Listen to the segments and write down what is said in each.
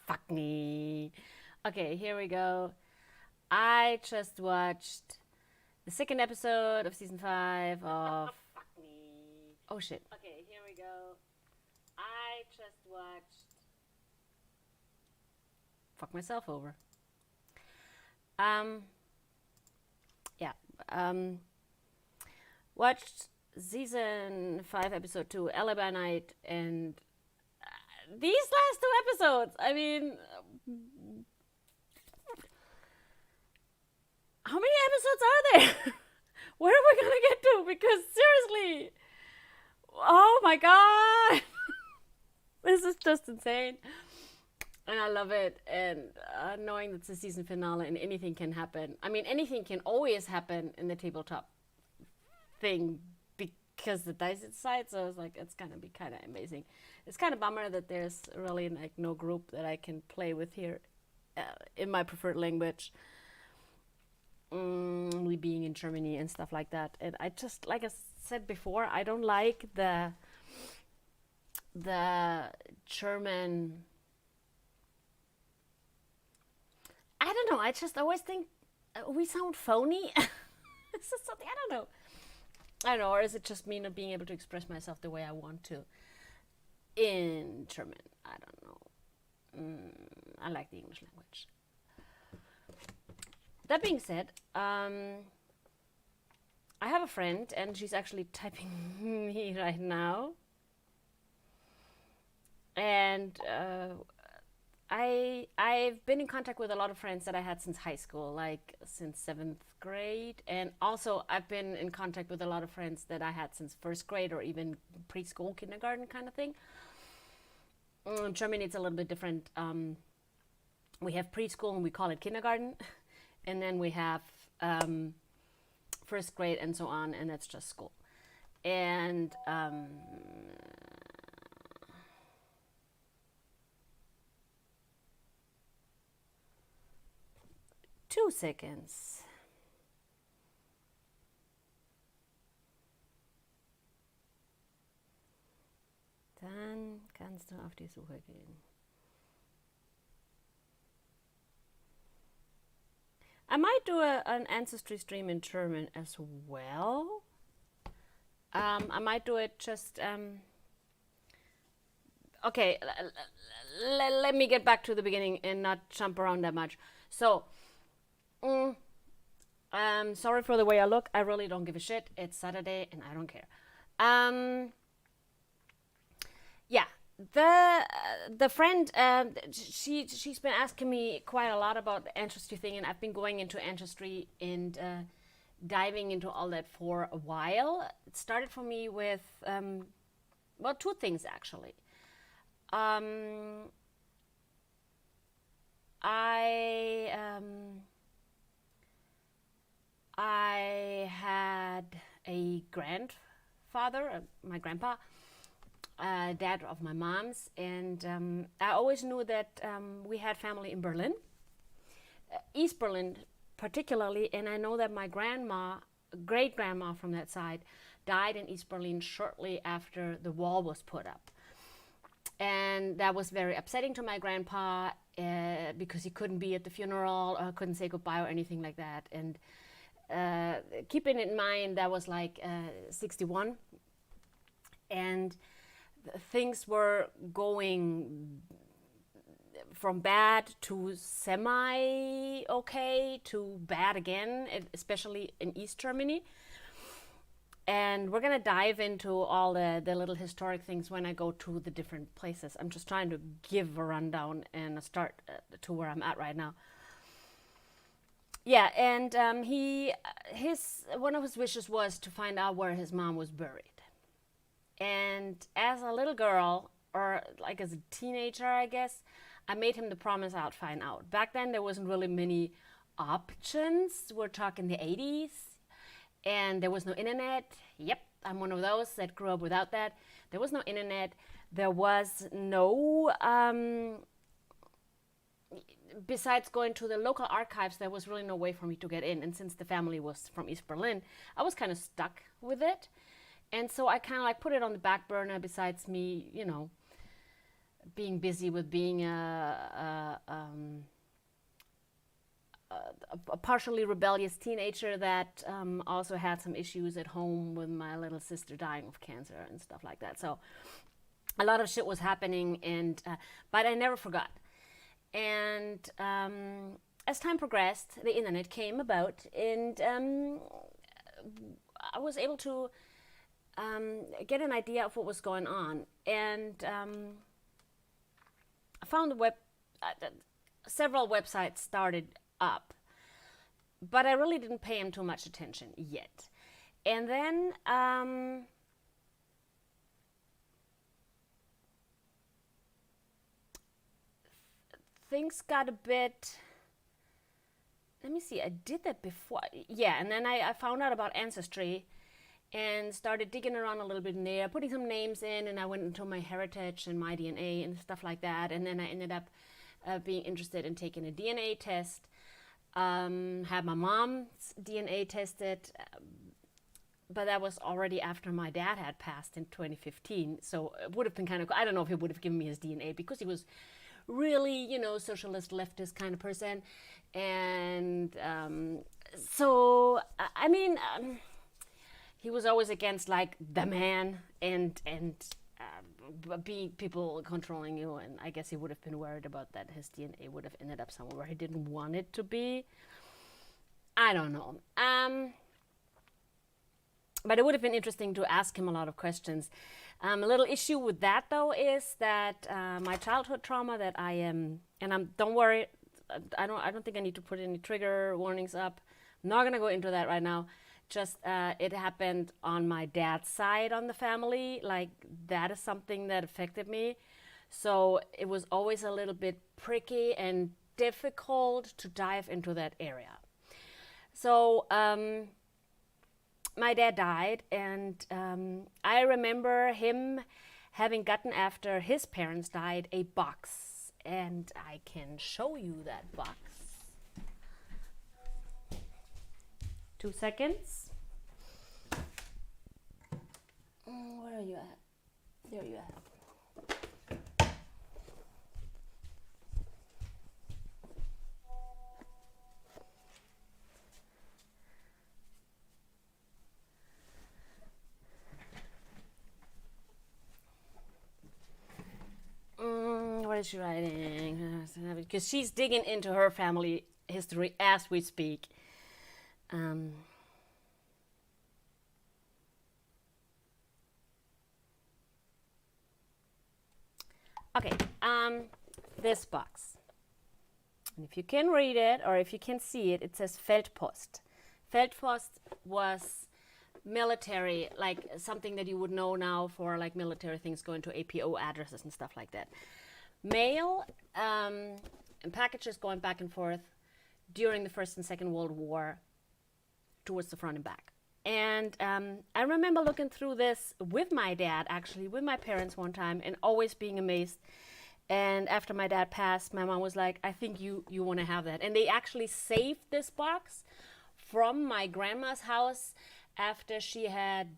Fuck me. Okay, here we go. I just watched the second episode of season 5 of. Fuck me. Oh shit. Okay, here we go. I just watched. Fuck myself over. Um, yeah. Um, watched season 5, episode 2, Alibi Night, and these last two episodes. I mean, how many episodes are there? Where are we gonna get to? Because seriously, oh my god, this is just insane, and I love it. And knowing that it's the season finale and anything can happen. I mean, anything can always happen in the tabletop thing because the dice inside. So it's like it's gonna be kind of amazing. It's kind of bummer that there's really like no group that I can play with here in my preferred language. We being in Germany and stuff like that, and I just like I said before, I don't like the German. I don't know. I just always think we sound phony. It's just something I don't know. I don't know, or is it just me not being able to express myself the way I want to in German? I don't know. I like the English language. That being said, I have a friend, and she's actually typing me right now. And I've been in contact with a lot of friends that I had since high school, like since 7th grade, and also I've been in contact with a lot of friends that I had since first grade or even preschool, kindergarten kind of thing. In Germany, it's a little bit different. We have preschool and we call it kindergarten, and then we have first grade and so on, and that's just school. And 2 seconds. Dann kannst du auf die Suche gehen. I might do an Ancestry stream in German as well. I might do it just. Okay, let me get back to the beginning and not jump around that much. So, sorry for the way I look. I really don't give a shit. It's Saturday and I don't care. Yeah, the friend she's been asking me quite a lot about the ancestry thing, and I've been going into ancestry and diving into all that for a while. It started for me with well, two things actually. Um, I I had a grandfather, my grandpa, dad of my mom's, and I always knew that we had family in Berlin, East Berlin particularly, and I know that my grandma, great grandma from that side, died in East Berlin shortly after the wall was put up. And that was very upsetting to my grandpa because he couldn't be at the funeral or couldn't say goodbye or anything like that. And keeping in mind that was like 61, and things were going from bad to semi okay to bad again, especially in East Germany. And we're gonna dive into all the little historic things when I go to the different places. I'm just trying to give a rundown and a start to where I'm at right now. Yeah, and his one of his wishes was to find out where his mom was buried. And as a little girl, or like as a teenager, I guess, I made him the promise I'd find out. Back then, there wasn't really many options. We're talking the 80s, and there was no internet. Yep, I'm one of those that grew up without that. There was no internet. There was no, besides going to the local archives, there was really no way for me to get in. And since the family was from East Berlin, I was kind of stuck with it. And so I kind of like put it on the back burner besides me, being busy with being a partially rebellious teenager that also had some issues at home with my little sister dying of cancer and stuff like that. So a lot of shit was happening, and but I never forgot. And as time progressed, the internet came about, and I was able to get an idea of what was going on. And I found several websites started up, but I really didn't pay them too much attention yet. And then things got a bit, let me see, I did that before. Yeah, and then I found out about Ancestry and started digging around a little bit in there, putting some names in, and I went into my heritage and my DNA and stuff like that. And then I ended up being interested in taking a DNA test. Had my mom's DNA tested, but that was already after my dad had passed in 2015. So it would have been kind of, I don't know if he would have given me his DNA, because he was really, socialist, leftist kind of person. And so, I mean, he was always against like the man and people controlling you, and I guess he would have been worried about that his DNA would have ended up somewhere where he didn't want it to be. I don't know. But it would have been interesting to ask him a lot of questions. A little issue with that though is that my childhood trauma that I am, and don't worry, I don't think I need to put any trigger warnings up. I'm not gonna go into that right now. Just it happened on my dad's side on the family. Like, that is something that affected me. So it was always a little bit pricky and difficult to dive into that area. So my dad died, and I remember him having gotten, after his parents died, a box. And I can show you that box. 2 seconds. Where are you at? There you are. What is she writing? Because she's digging into her family history as we speak. Okay, this box. And if you can read it, or if you can see it, it says Feldpost. Feldpost was military, like something that you would know now for like military things, going to APO addresses and stuff like that. Mail and packages going back and forth during the First and Second World War towards the front and back. And I remember looking through this with my dad, actually, with my parents one time, and always being amazed. And after my dad passed, my mom was like, I think you want to have that. And they actually saved this box from my grandma's house after she had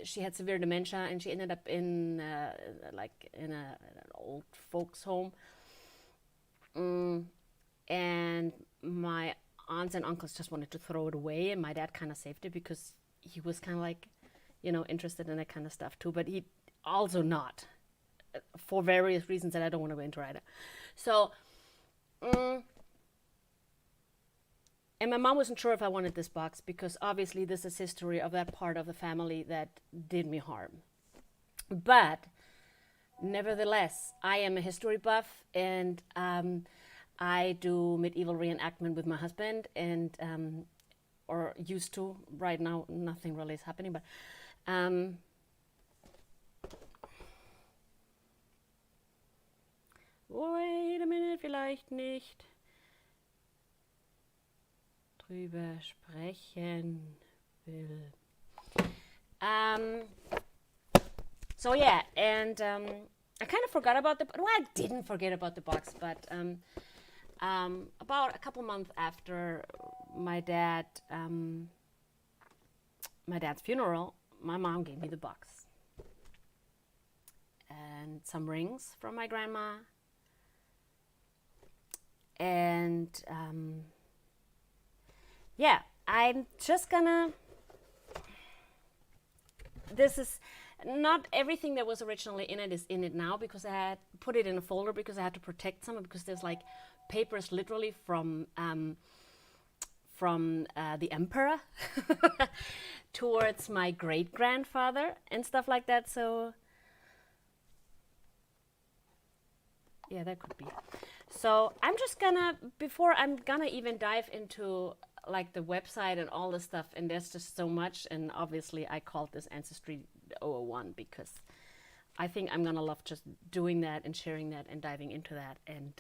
severe dementia, and she ended up in an old folks home. And my aunts and uncles just wanted to throw it away, and my dad kind of saved it because he was kind of like, interested in that kind of stuff too, but he also not, for various reasons that I don't want to go into right now. So, and my mom wasn't sure if I wanted this box, because obviously this is history of that part of the family that did me harm. But nevertheless, I am a history buff, and I do medieval reenactment with my husband, and or used to. Right now, nothing really is happening, but wait a minute, vielleicht nicht drüber sprechen will. So yeah, and I kind of forgot about I didn't forget about the box, but about a couple months after my dad's funeral, my mom gave me the box. and some rings from my grandma. And yeah, I'm just gonna, this is not everything that was originally in it is in it now, because I had put it in a folder because I had to protect some, because there's like papers literally from the emperor towards my great grandfather and stuff like that. So yeah, that could be. So I'm just gonna, before I'm gonna even dive into like the website and all this stuff, and there's just so much, and obviously I called this Ancestry 001 because I think I'm gonna love just doing that and sharing that and diving into that. And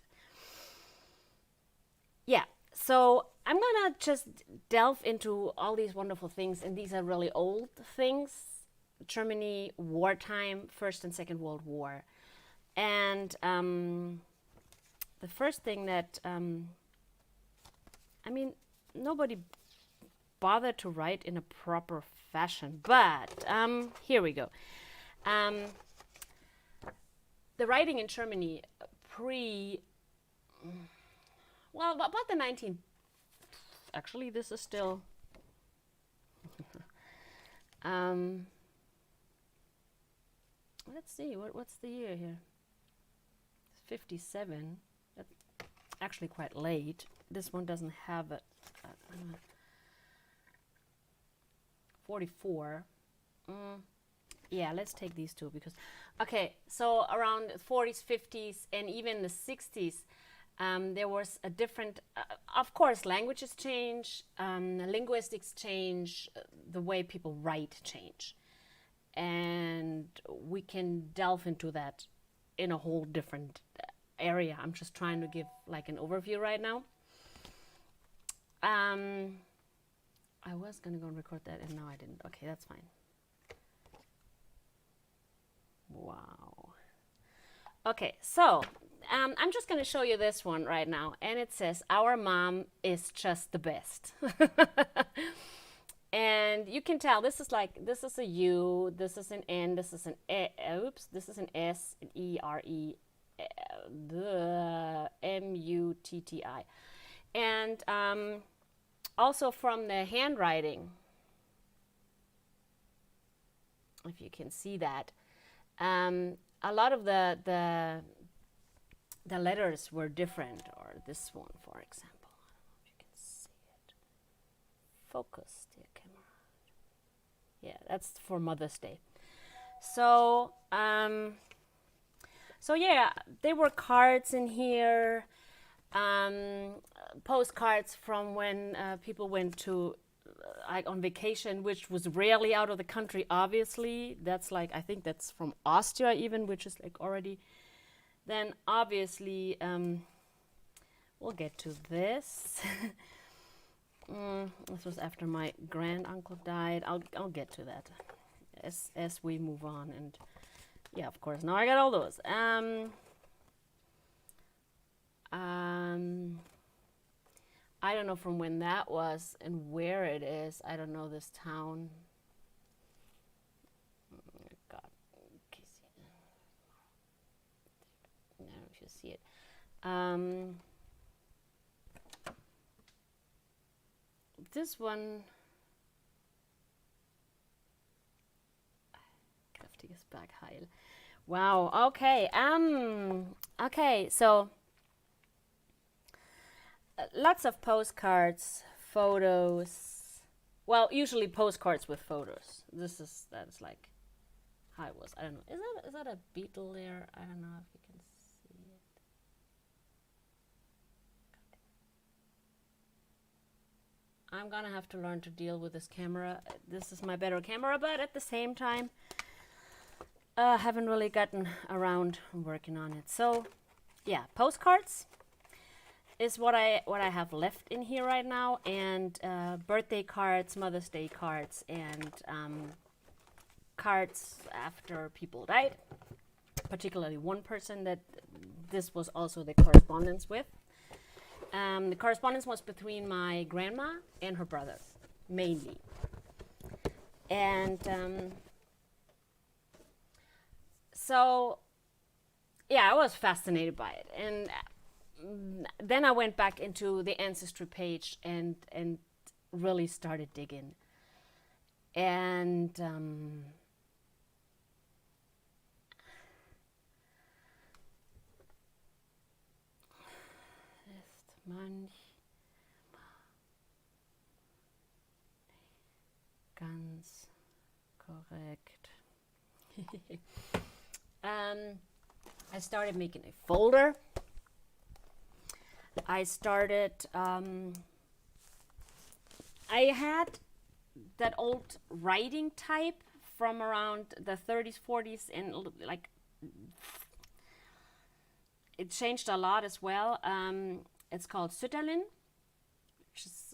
yeah, so I'm gonna just delve into all these wonderful things, and these are really old things. Germany, wartime, First and Second World War. And the first thing that, I mean, nobody bothered to write in a proper fashion, but here we go. The writing in Germany well, about the 19, actually this is still, let's see, what's the year here? 57. That's actually quite late. This one doesn't have it. 44. Yeah, let's take these two because, okay, so around 40s, 50s, and even the 60s, there was a different, of course, languages change, linguistics change, the way people write change. And we can delve into that in a whole different area. I'm just trying to give like an overview right now. I was gonna go and record that, and no, I didn't. Okay, that's fine. Wow. Okay, so I'm just gonna show you this one right now, and it says, "Our mom is just the best." And you can tell this is like, this is a U, this is an N, this is an E, oops, this is an S, an E, R, E, the M-U-T-T-I. And also from the handwriting, if you can see that, a lot of the letters were different, or this one, for example. I don't know if you can see it. Focus, dear camera. Yeah, that's for Mother's Day. So, so yeah, there were cards in here, postcards from when people went to like on vacation, which was rarely out of the country. Obviously, that's like, I think that's from Austria even, which is like already. Then obviously, we'll get to this. This was after my grand uncle died. I'll get to that as we move on. And yeah, of course, now I got all those. I don't know from when that was and where it is. I don't know this town. God, can you see it? I don't know if you see it. This one, kräftiges Bergheil. Wow. Okay. Okay. So lots of postcards, photos. Well, usually postcards with photos. That's like how it was. I don't know. Is that a beetle there? I don't know if you can see it. I'm gonna have to learn to deal with this camera. This is my better camera, but at the same time, haven't really gotten around working on it. So, yeah, postcards is what I have left in here right now, and birthday cards, Mother's Day cards, and cards after people died. Particularly one person that this was also the correspondence with. The correspondence was between my grandma and her brother, mainly. And so yeah, I was fascinated by it. And then I went back into the Ancestry page and really started digging. And ganz korrekt. I started making a folder. I started, I had that old writing type from around the 30s, 40s, and like it changed a lot as well. It's called Sütterlin, which is,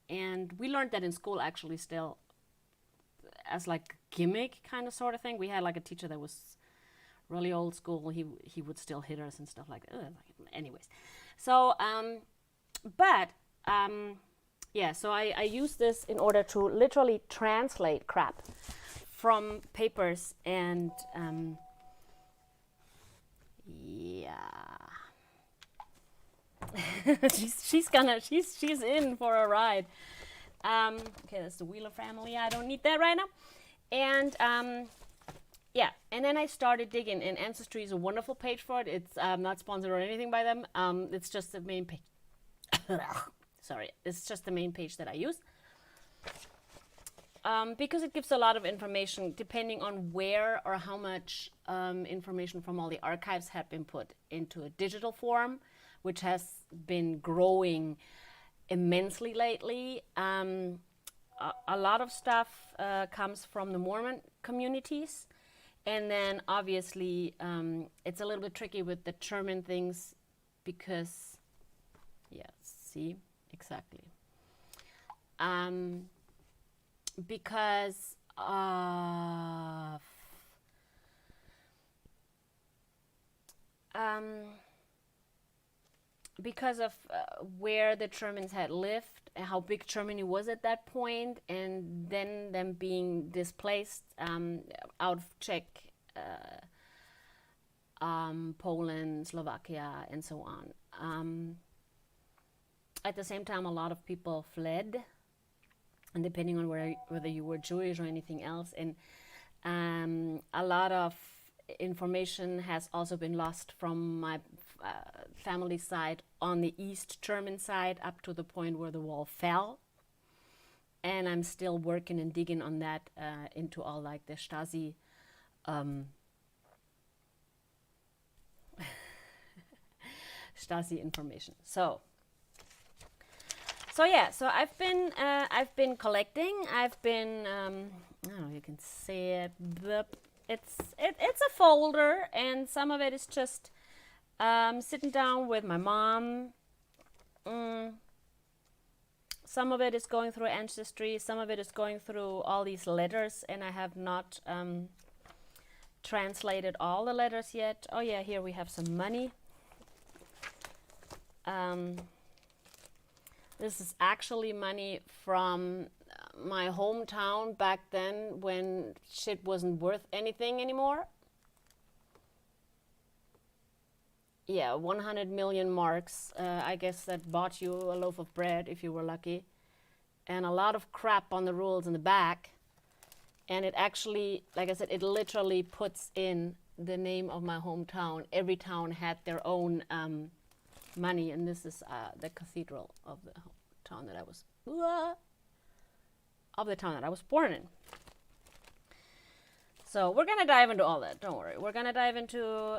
and we learned that in school actually still as like gimmick kind of sort of thing. We had like a teacher that was really old school. He would still hit us and stuff like that. Anyways, so yeah, so I use this in order to literally translate crap from papers and yeah. she's in for a ride. Okay, that's the Wheeler family. I don't need that right now. And yeah, and then I started digging, and Ancestry is a wonderful page for it. It's not sponsored or anything by them. It's just the main page. Sorry, it's just the main page that I use. Because it gives a lot of information depending on where or how much information from all the archives have been put into a digital form, which has been growing immensely lately. A lot of stuff comes from the Mormon communities. And then obviously it's a little bit tricky with the German things because, yeah, see, exactly. Because of where the Germans had lived, and how big Germany was at that point, and then them being displaced out of Czech, Poland, Slovakia, and so on. At the same time, a lot of people fled, and depending on whether you were Jewish or anything else, and a lot of information has also been lost from my family side on the East German side up to the point where the wall fell. And I'm still working and digging on that into all like the Stasi Stasi information. So yeah, so I've been collecting. I've been I don't know if you can see it, but it's a folder, and some of it is just sitting down with my mom. Some of it is going through Ancestry. Some of it is going through all these letters, and I have not translated all the letters yet. Oh yeah, here we have some money. This is actually money from my hometown back then when shit wasn't worth anything anymore. Yeah, 100 million marks. I guess that bought you a loaf of bread if you were lucky. And a lot of crap on the rules in the back. And it actually, like I said, it literally puts in the name of my hometown. Every town had their own money, and this is the cathedral of the town that I was born in. So we're gonna dive into all that. Don't worry. We're gonna dive into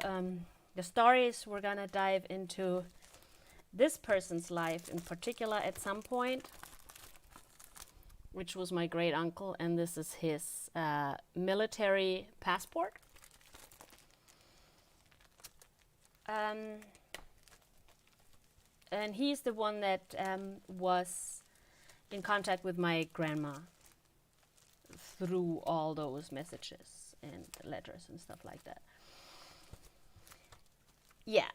the stories. We're gonna dive into this person's life in particular at some point, which was my great uncle, and this is his military passport. And he's the one that was in contact with my grandma through all those messages and letters and stuff like that. Yeah.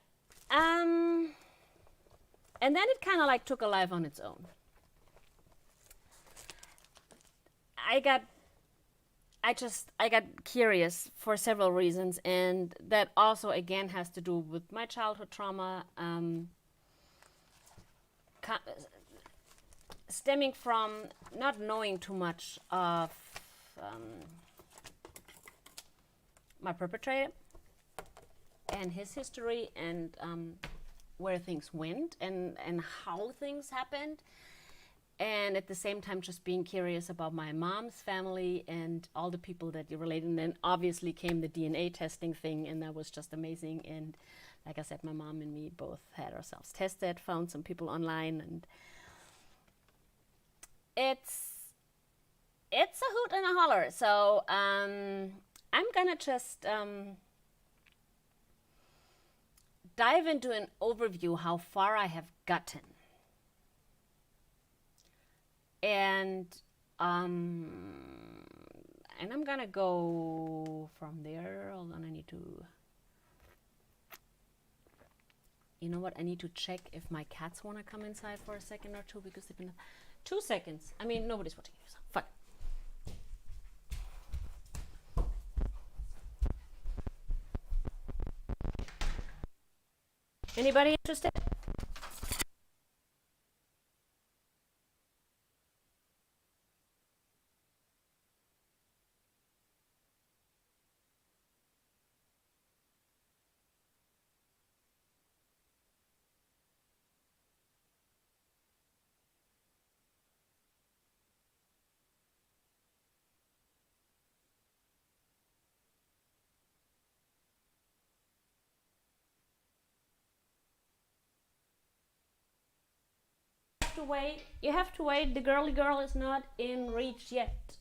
And then it kind of like took a life on its own. I got curious for several reasons, and that also again has to do with my childhood trauma, stemming from not knowing too much of my perpetrator and his history, and where things went, and how things happened. And at the same time, just being curious about my mom's family and all the people that you related. And then obviously came the DNA testing thing, and that was just amazing. And like I said, my mom and me both had ourselves tested, found some people online, and it's a hoot and a holler. So I'm gonna just dive into an overview how far I have gotten. And I'm gonna go from there. Hold on, I need to, you know what, I need to check if my cats want to come inside for a second or two, because they've been 2 seconds. I mean, nobody's watching you, so fine. Anybody interested? To wait. You have to wait. The girly girl is not in reach yet.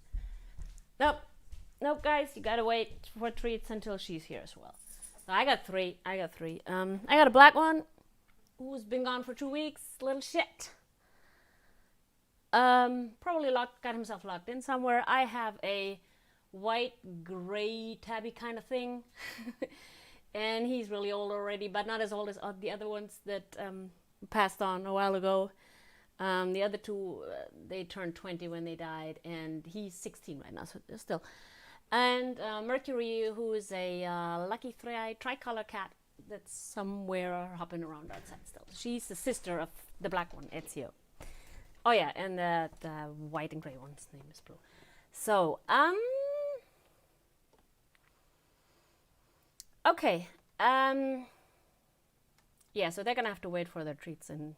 Nope. Nope, guys. You gotta wait for treats until she's here as well. So I got three. I got a black one who's been gone for 2 weeks. Little shit. Probably got himself locked in somewhere. I have a white, gray, tabby kind of thing. And he's really old already, but not as old as the other ones that passed on a while ago. The other two, they turned 20 when they died, and he's 16 right now, so still. And Mercury, who is a lucky three-eyed tricolor cat that's somewhere hopping around outside still. She's the sister of the black one, Ezio. Oh yeah, and the white and gray one's name is Blue. So, okay. Yeah, so they're gonna have to wait for their treats and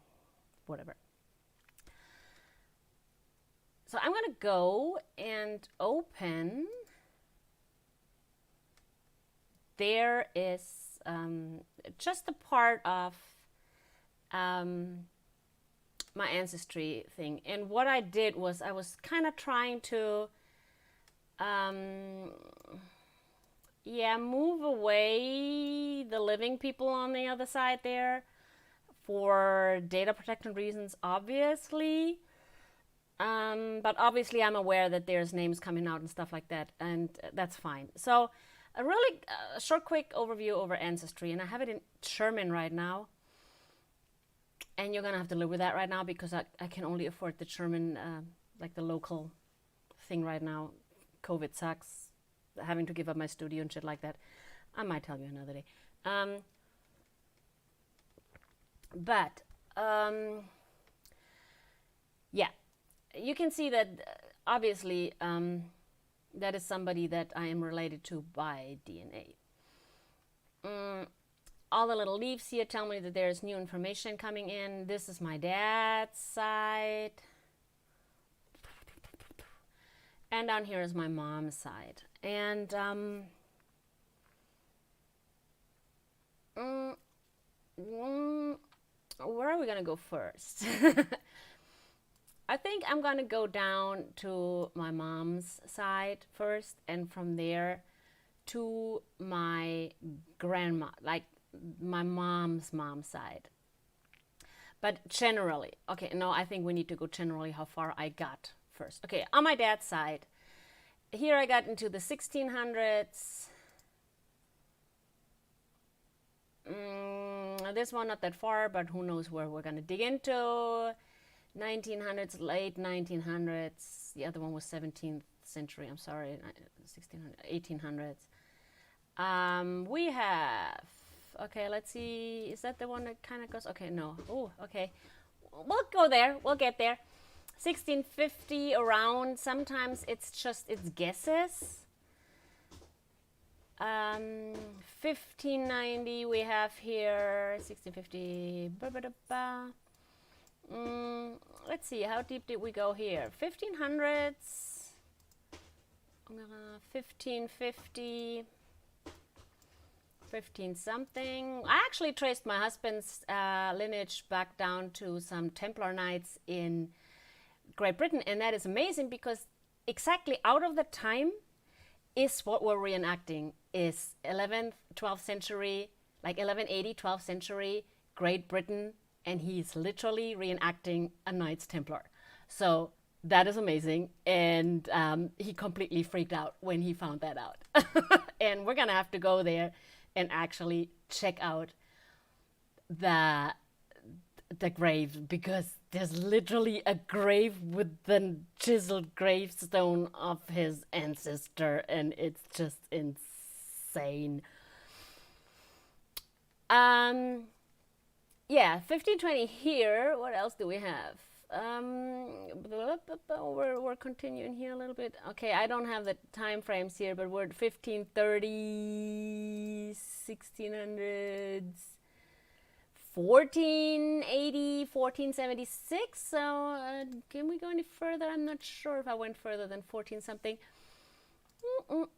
whatever. So I'm gonna go and open. There is just a part of my ancestry thing, and what I did was I was kind of trying to move away the living people on the other side there for data protection reasons, obviously. But obviously I'm aware that there's names coming out and stuff like that, and that's fine. So a really short, quick overview over Ancestry, and I have it in German right now. And you're gonna have to live with that right now, because I can only afford the German, like the local thing right now. COVID sucks. Having to give up my studio and shit like that. I might tell you another day. Yeah. You can see that obviously that is somebody that I am related to by DNA. All the little leaves here tell me that there's new information coming in. This is my dad's side. And down here is my mom's side. And where are we gonna go first? I think I'm gonna go down to my mom's side first, and from there to my grandma, like my mom's side. But generally, okay, no, I think we need to go generally how far I got first. Okay, on my dad's side, here I got into the 1600s. This one not that far, but who knows where we're gonna dig into. 1900s, late 1900s. The other one was 17th century, I'm sorry, 1600, 1800s. We have, okay, let's see, is that the one that kind of goes, okay, no, oh, okay, we'll go there, we'll get there. 1650 around, sometimes it's guesses. 1590 we have here, 1650, let's see, how deep did we go here? 1500s, 1550, 15 something. I actually traced my husband's lineage back down to some Templar Knights in Great Britain, and that is amazing because exactly out of the time is what we're reenacting, is 11th, 12th century, like 1180, 12th century, Great Britain, and he's literally reenacting a Knights Templar. So that is amazing, and he completely freaked out when he found that out. And we're gonna have to go there and actually check out the grave, because there's literally a grave with the chiseled gravestone of his ancestor, and it's just insane. Yeah, 1520 here. What else do we have? We're continuing here a little bit. Okay, I don't have the time frames here, but we're at 1530, 1600s. 1480, 1476. So can we go any further? I'm not sure if I went further than 14 something. Okay.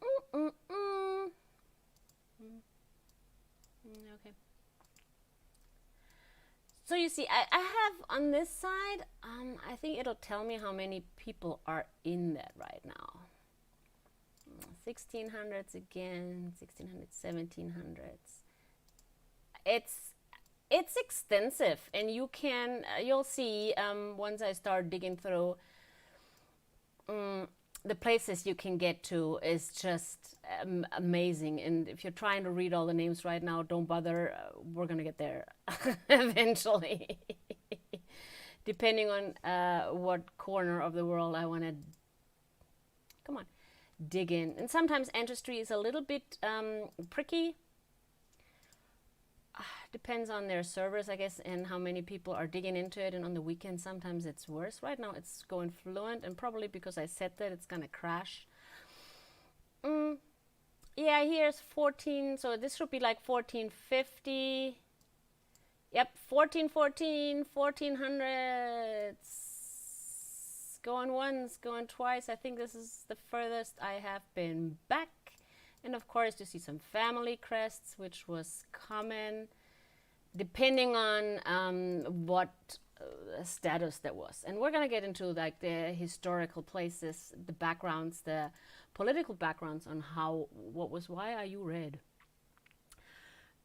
So you see, I have on this side, I think it'll tell me how many people are in that right now. 1600s again, 1600s, 1700s. It's extensive, and you'll see once I start digging through, the places you can get to is just amazing. And if you're trying to read all the names right now, don't bother. We're gonna get there eventually, depending on what corner of the world I want to dig in. And sometimes Ancestry is a little bit pricky. Depends on their servers, I guess, and how many people are digging into it. And on the weekend, sometimes it's worse. Right now, it's going fluent, and probably because I said that, it's gonna crash. Yeah, here's 14. So this should be like 1450. Yep, 1414, 1400s. Going once, going twice. I think this is the furthest I have been back. And of course, you see some family crests, which was common, depending on what status there was. And we're gonna get into like the historical places, the backgrounds, the political backgrounds on what was, why are you red?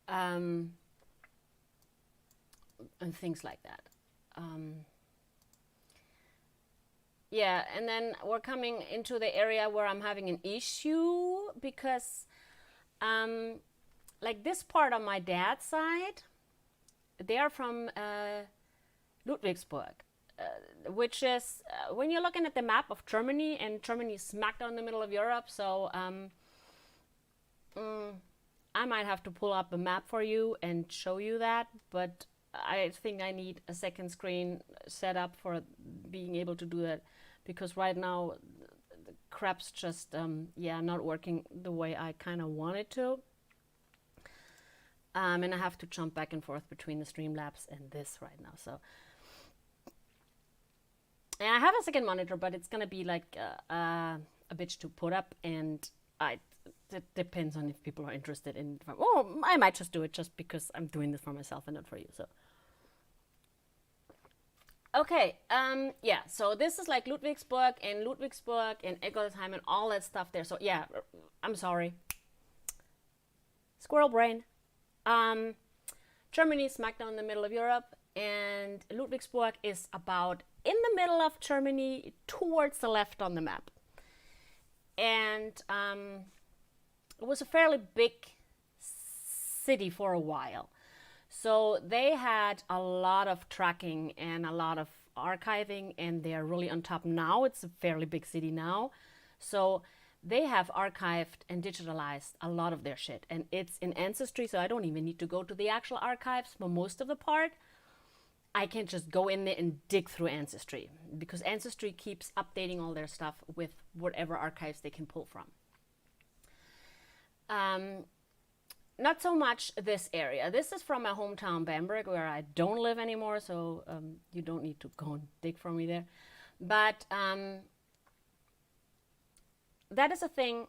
And things like that. Yeah, and then we're coming into the area where I'm having an issue because like this part on my dad's side, they are from Ludwigsburg, which is, when you're looking at the map of Germany, and Germany is smack down in the middle of Europe, so I might have to pull up a map for you and show you that, but I think I need a second screen set up for being able to do that, because right now the crap's just not working the way I kind of want it to. And I have to jump back and forth between the Streamlabs and this right now. So, and I have a second monitor, but it's gonna be like a bitch to put up, and it depends on if people are interested in. Or I might just do it just because I'm doing this for myself and not for you. So. Okay, yeah, so this is like Ludwigsburg and Eggolsheim and all that stuff there. So yeah, I'm sorry. Squirrel brain. Germany is smack down in the middle of Europe, and Ludwigsburg is about in the middle of Germany, towards the left on the map. And it was a fairly big city for a while. So they had a lot of tracking and a lot of archiving, and they're really on top now. It's a fairly big city now. So they have archived and digitalized a lot of their shit, and it's in Ancestry, so I don't even need to go to the actual archives for most of the part. I can just go in there and dig through Ancestry, because Ancestry keeps updating all their stuff with whatever archives they can pull from. Not so much this area. This is from my hometown, Bamberg, where I don't live anymore, so you don't need to go and dig for me there. But that is a thing.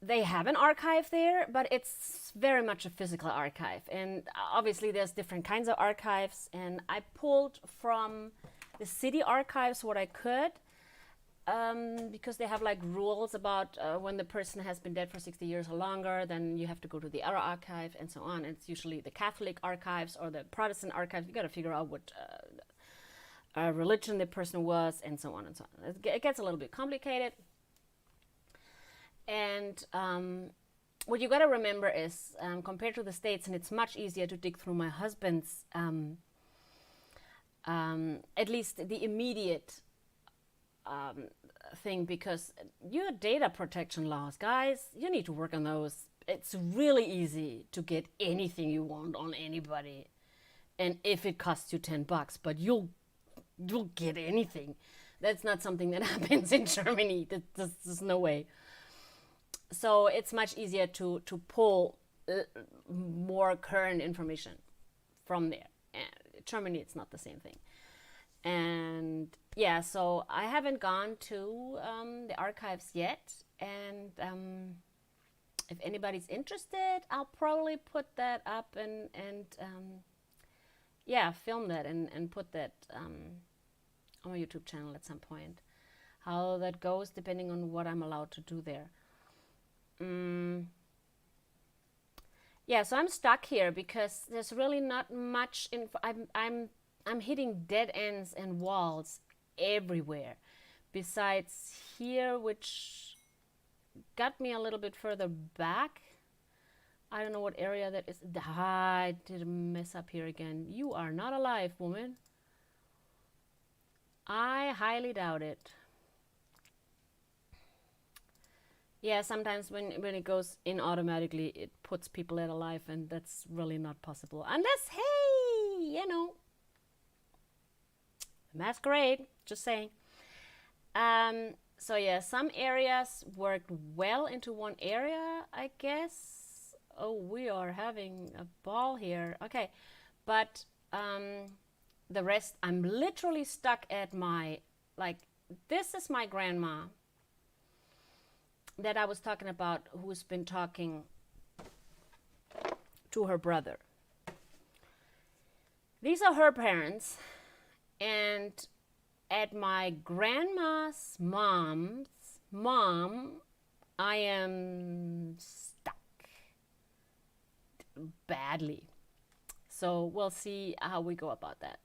They have an archive there, but it's very much a physical archive. And obviously there's different kinds of archives, and I pulled from the city archives what I could, because they have like rules about when the person has been dead for 60 years or longer, then you have to go to the other archive and so on. It's usually the Catholic archives or the Protestant archives. You got to figure out what religion the person was, and so on and so on. It gets a little bit complicated. And what you got to remember is, compared to the States, and it's much easier to dig through my husband's, at least the immediate thing, because your data protection laws, guys, you need to work on those. It's really easy to get anything you want on anybody, and if it costs you $10, but you'll get anything. That's not something that happens in Germany. There's no way. So it's much easier to pull more current information from there. Germany, it's not the same thing. And yeah, so I haven't gone to the archives yet. And if anybody's interested, I'll probably put that up and yeah, film that and put that on my YouTube channel at some point. How that goes, depending on what I'm allowed to do there. Yeah, so I'm stuck here because there's really not much info. I'm hitting dead ends and walls everywhere. Besides here, which got me a little bit further back. I don't know what area that is. I did a mess up here again. You are not alive, woman. I highly doubt it. Yeah, sometimes when it goes in automatically, it puts people at alive, and that's really not possible. Unless, hey, you know, masquerade, just saying. So yeah, some areas worked well into one area, I guess. Oh, we are having a ball here. Okay, but the rest, I'm literally stuck at my, like, this is my grandma that I was talking about, who's been talking to her brother. These are her parents, and at my grandma's mom's mom, I am stuck badly. So we'll see how we go about that.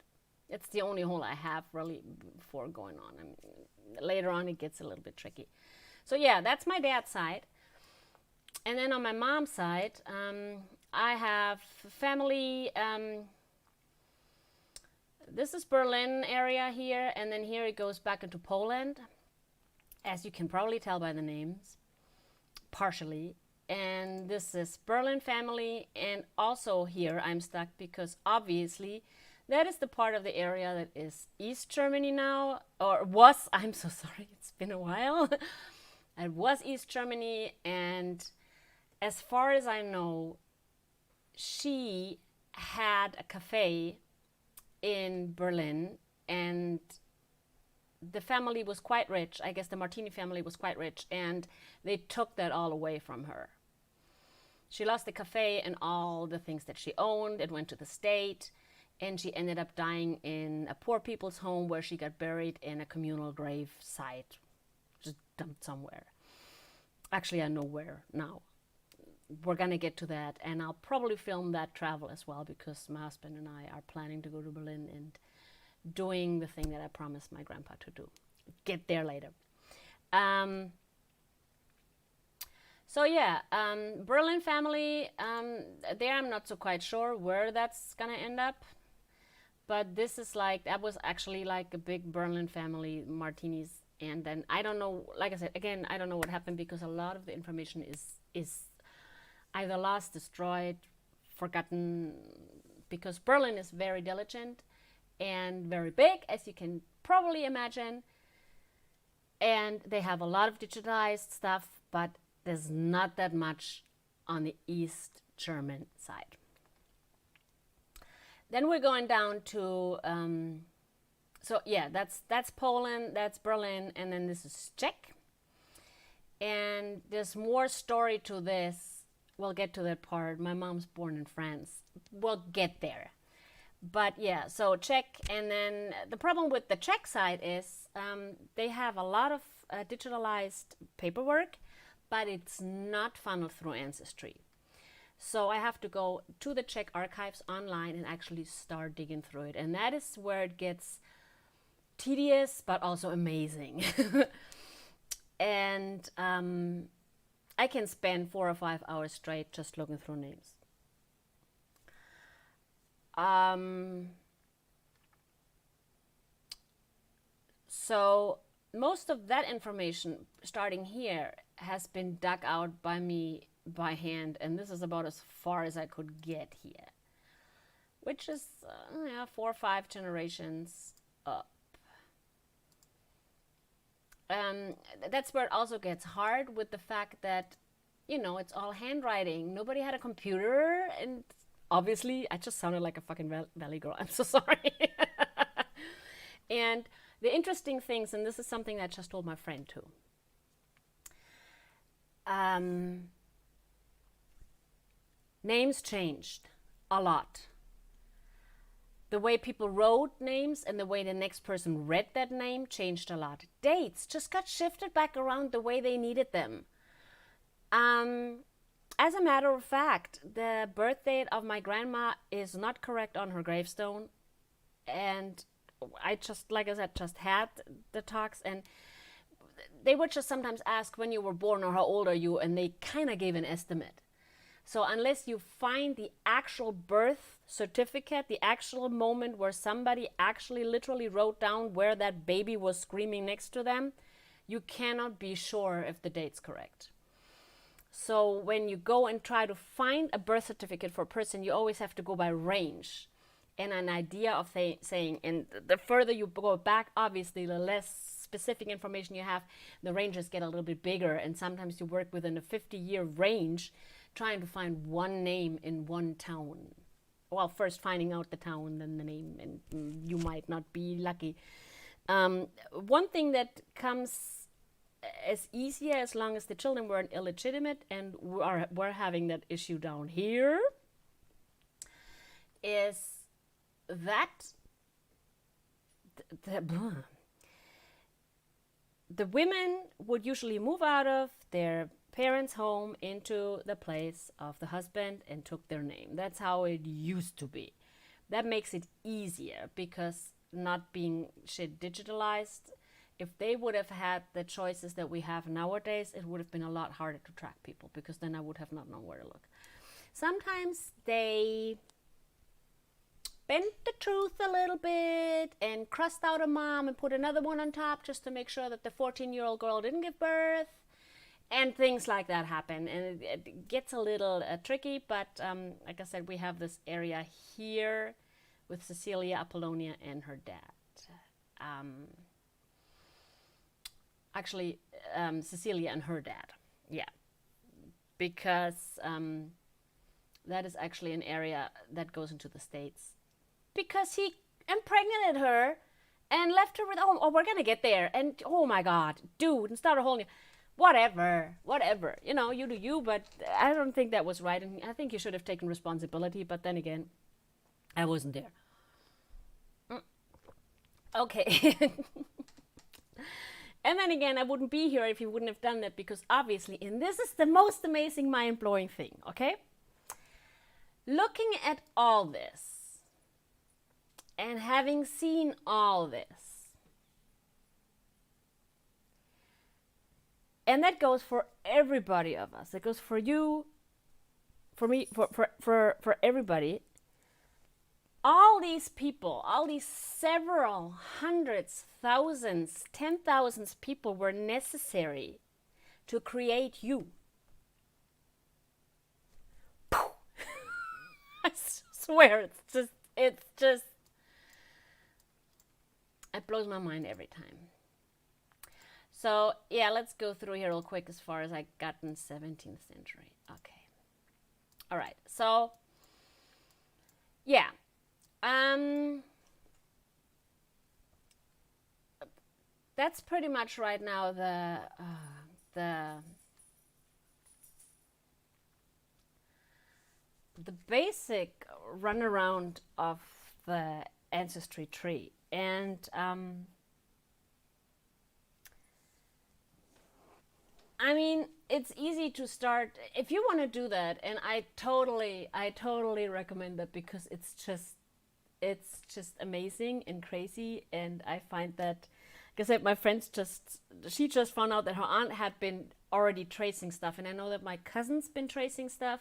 It's the only hole I have really for going on. I mean, later on it gets a little bit tricky. So yeah, that's my dad's side. And then on my mom's side, I have family. This is Berlin area here, and then here it goes back into Poland, as you can probably tell by the names, partially. And this is Berlin family, and also here I'm stuck because obviously that is the part of the area that is East Germany now, or was. I'm so sorry, it's been a while. It was East Germany, and as far as I know, she had a cafe in Berlin, and the family was quite rich. I guess the Martini family was quite rich, and they took that all away from her. She lost the cafe and all the things that she owned. It went to the state, and she ended up dying in a poor people's home where she got buried in a communal grave site. Just dumped somewhere. Actually, I know where now. We're gonna get to that, and I'll probably film that travel as well, because my husband and I are planning to go to Berlin and doing the thing that I promised my grandpa to do. Get there later. So yeah, Berlin family, there I'm not so quite sure where that's gonna end up. But this is like, that was actually like a big Berlin family. Martini's And then I don't know, like I said, again, I don't know what happened because a lot of the information is either lost, destroyed, forgotten, because Berlin is very diligent and very big, as you can probably imagine. And they have a lot of digitalized stuff, but there's not that much on the East German side. Then we're going down to, so yeah, that's Poland, that's Berlin, and then this is Czech. And there's more story to this. We'll get to that part. My mom's born in France. We'll get there. But yeah, so Czech, and then the problem with the Czech side is they have a lot of digitalized paperwork, but it's not funneled through Ancestry. So I have to go to the Czech archives online and actually start digging through it. And that is where it gets tedious, but also amazing. And I can spend 4 or 5 hours straight just looking through names. So most of that information starting here has been dug out by me by hand, and this is about as far as I could get here, which is 4 or 5 generations up. That's where it also gets hard with the fact that, it's all handwriting. Nobody had a computer, and obviously I just sounded like a fucking valley girl. I'm so sorry. And the interesting things, and this is something I just told my friend too. Names changed a lot. The way people wrote names and the way the next person read that name changed a lot. Dates just got shifted back around the way they needed them. As a matter of fact, the birth date of my grandma is not correct on her gravestone. And I just, like I said, just had the talks, and they would just sometimes ask when you were born or how old are you, and they kind of gave an estimate. So unless you find the actual birth certificate, the actual moment where somebody actually literally wrote down where that baby was screaming next to them, you cannot be sure if the date's correct. So when you go and try to find a birth certificate for a person, you always have to go by range and an idea of saying, and the further you go back, obviously, the less specific information you have, the ranges get a little bit bigger, and sometimes you work within a 50-year range trying to find one name in one town. Well, first finding out the town, then the name, and you might not be lucky. One thing that comes as easier as long as the children weren't illegitimate, and we're having that issue down here, is that the women would usually move out of their parents' home into the place of the husband and took their name. That's how it used to be. That makes it easier because not being shit digitalized, if they would have had the choices that we have nowadays, it would have been a lot harder to track people, because then I would have not known where to look. Sometimes they bent the truth a little bit and crossed out a mom and put another one on top just to make sure that the 14-year-old girl didn't give birth. And things like that happen, and it gets a little tricky, but like I said, we have this area here with Cecilia, Apollonia, and her dad. Cecilia and her dad, yeah, because that is actually an area that goes into the States, because he impregnated her and left her with, oh, we're gonna get there, and oh my God, dude, and start a whole new... Whatever, you do you, but I don't think that was right, and I think you should have taken responsibility, but then again, I wasn't there. Okay. And then again, I wouldn't be here if you wouldn't have done that, because obviously, and this is the most amazing, mind-blowing thing, okay? Looking at all this, and having seen all this, and that goes for everybody of us. It goes for you, for me, for everybody. all these people, all these several hundreds, thousands, 10,000s people were necessary to create you. I swear, it blows my mind every time. So yeah, let's go through here real quick as far as I got in 17th century. Okay. All right. So yeah. That's pretty much right now the basic runaround of the ancestry tree. And I mean, it's easy to start if you want to do that, and I totally recommend that, because it's just amazing and crazy. And I find that, like I said, my friends she just found out that her aunt had been already tracing stuff, and I know that my cousin's been tracing stuff.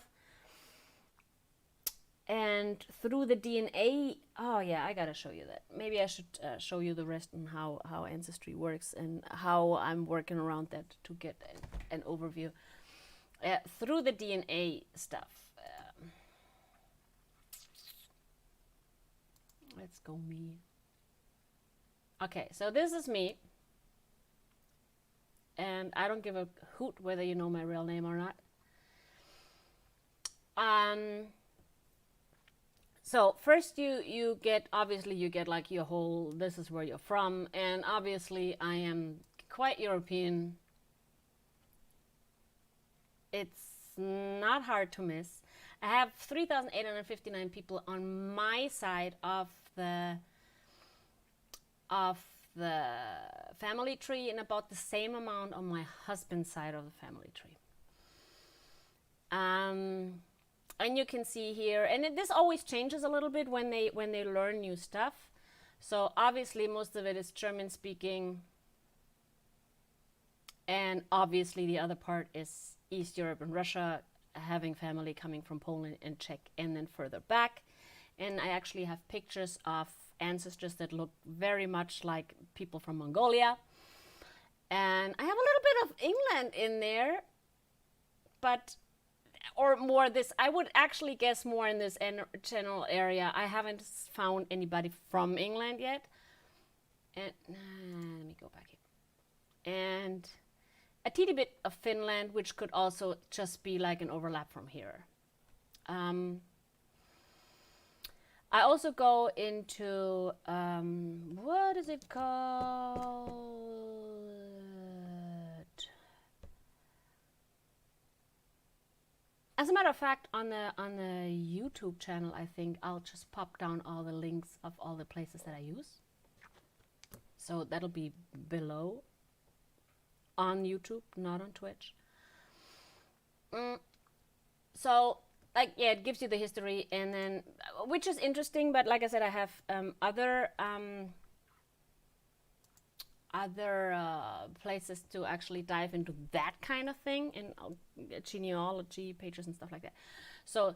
And through the DNA, oh yeah, I gotta show you that. Maybe I should show you the rest and how Ancestry works and how I'm working around that to get an overview. Through the DNA stuff. Let's go me. Okay, so this is me. And I don't give a hoot whether you know my real name or not. So first you get, obviously you get like your whole, this is where you're from, and obviously I am quite European. It's not hard to miss. I have 3,859 people on my side of the family tree, and about the same amount on my husband's side of the family tree. And you can see here, and this always changes a little bit when they learn new stuff. So obviously most of it is German speaking, and obviously the other part is East Europe and Russia, having family coming from Poland and Czech, and then further back. And I actually have pictures of ancestors that look very much like people from Mongolia. And I have a little bit of England in there, but or more this, I would actually guess more in this general area. I haven't found anybody from England yet. And let me go back here. And a teeny bit of Finland, which could also just be like an overlap from here. I also go into, what is it called? As a matter of fact, on the YouTube channel, I think I'll just pop down all the links of all the places that I use. So that'll be below on YouTube, not on Twitch. So, like, yeah, it gives you the history, and then, which is interesting, but like I said, I have other places to actually dive into that kind of thing, and genealogy pages and stuff like that. So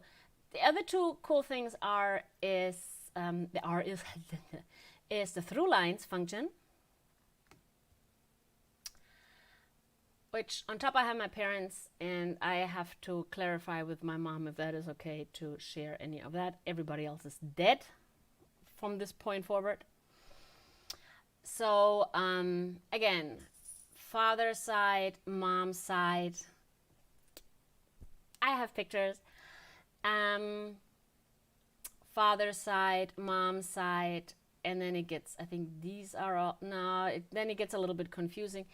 the other two cool things is the through lines function, which on top I have my parents, and I have to clarify with my mom if that is okay to share any of that. Everybody else is dead from this point forward. So again, father's side, mom's side, I have pictures. Father's side, mom's side, and then it gets, I think these are all, then it gets a little bit confusing.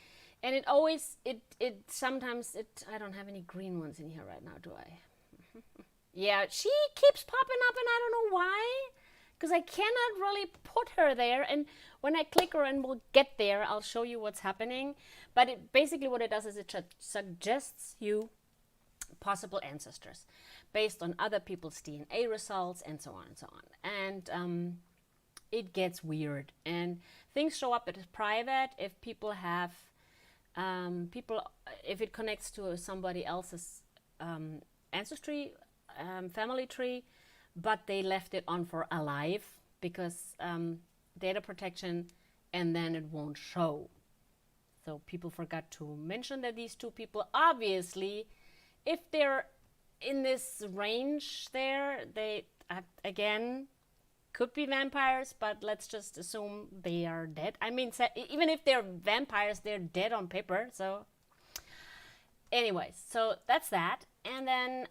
And it always, sometimes, I don't have any green ones in here right now, do I? Yeah, she keeps popping up, and I don't know why. Because I cannot really put her there, and when I click her, and we'll get there, I'll show you what's happening. But basically what it does is it suggests you possible ancestors based on other people's DNA results, and so on and so on. And it gets weird, and things show up as private if people have if it connects to somebody else's ancestry family tree. but they left it on for alive because data protection, and then it won't show. So people forgot to mention that these two people, obviously, if they're in this range there, they, again, could be vampires, but let's just assume they are dead. I mean, even if they're vampires, they're dead on paper. So anyways, so that's that. And then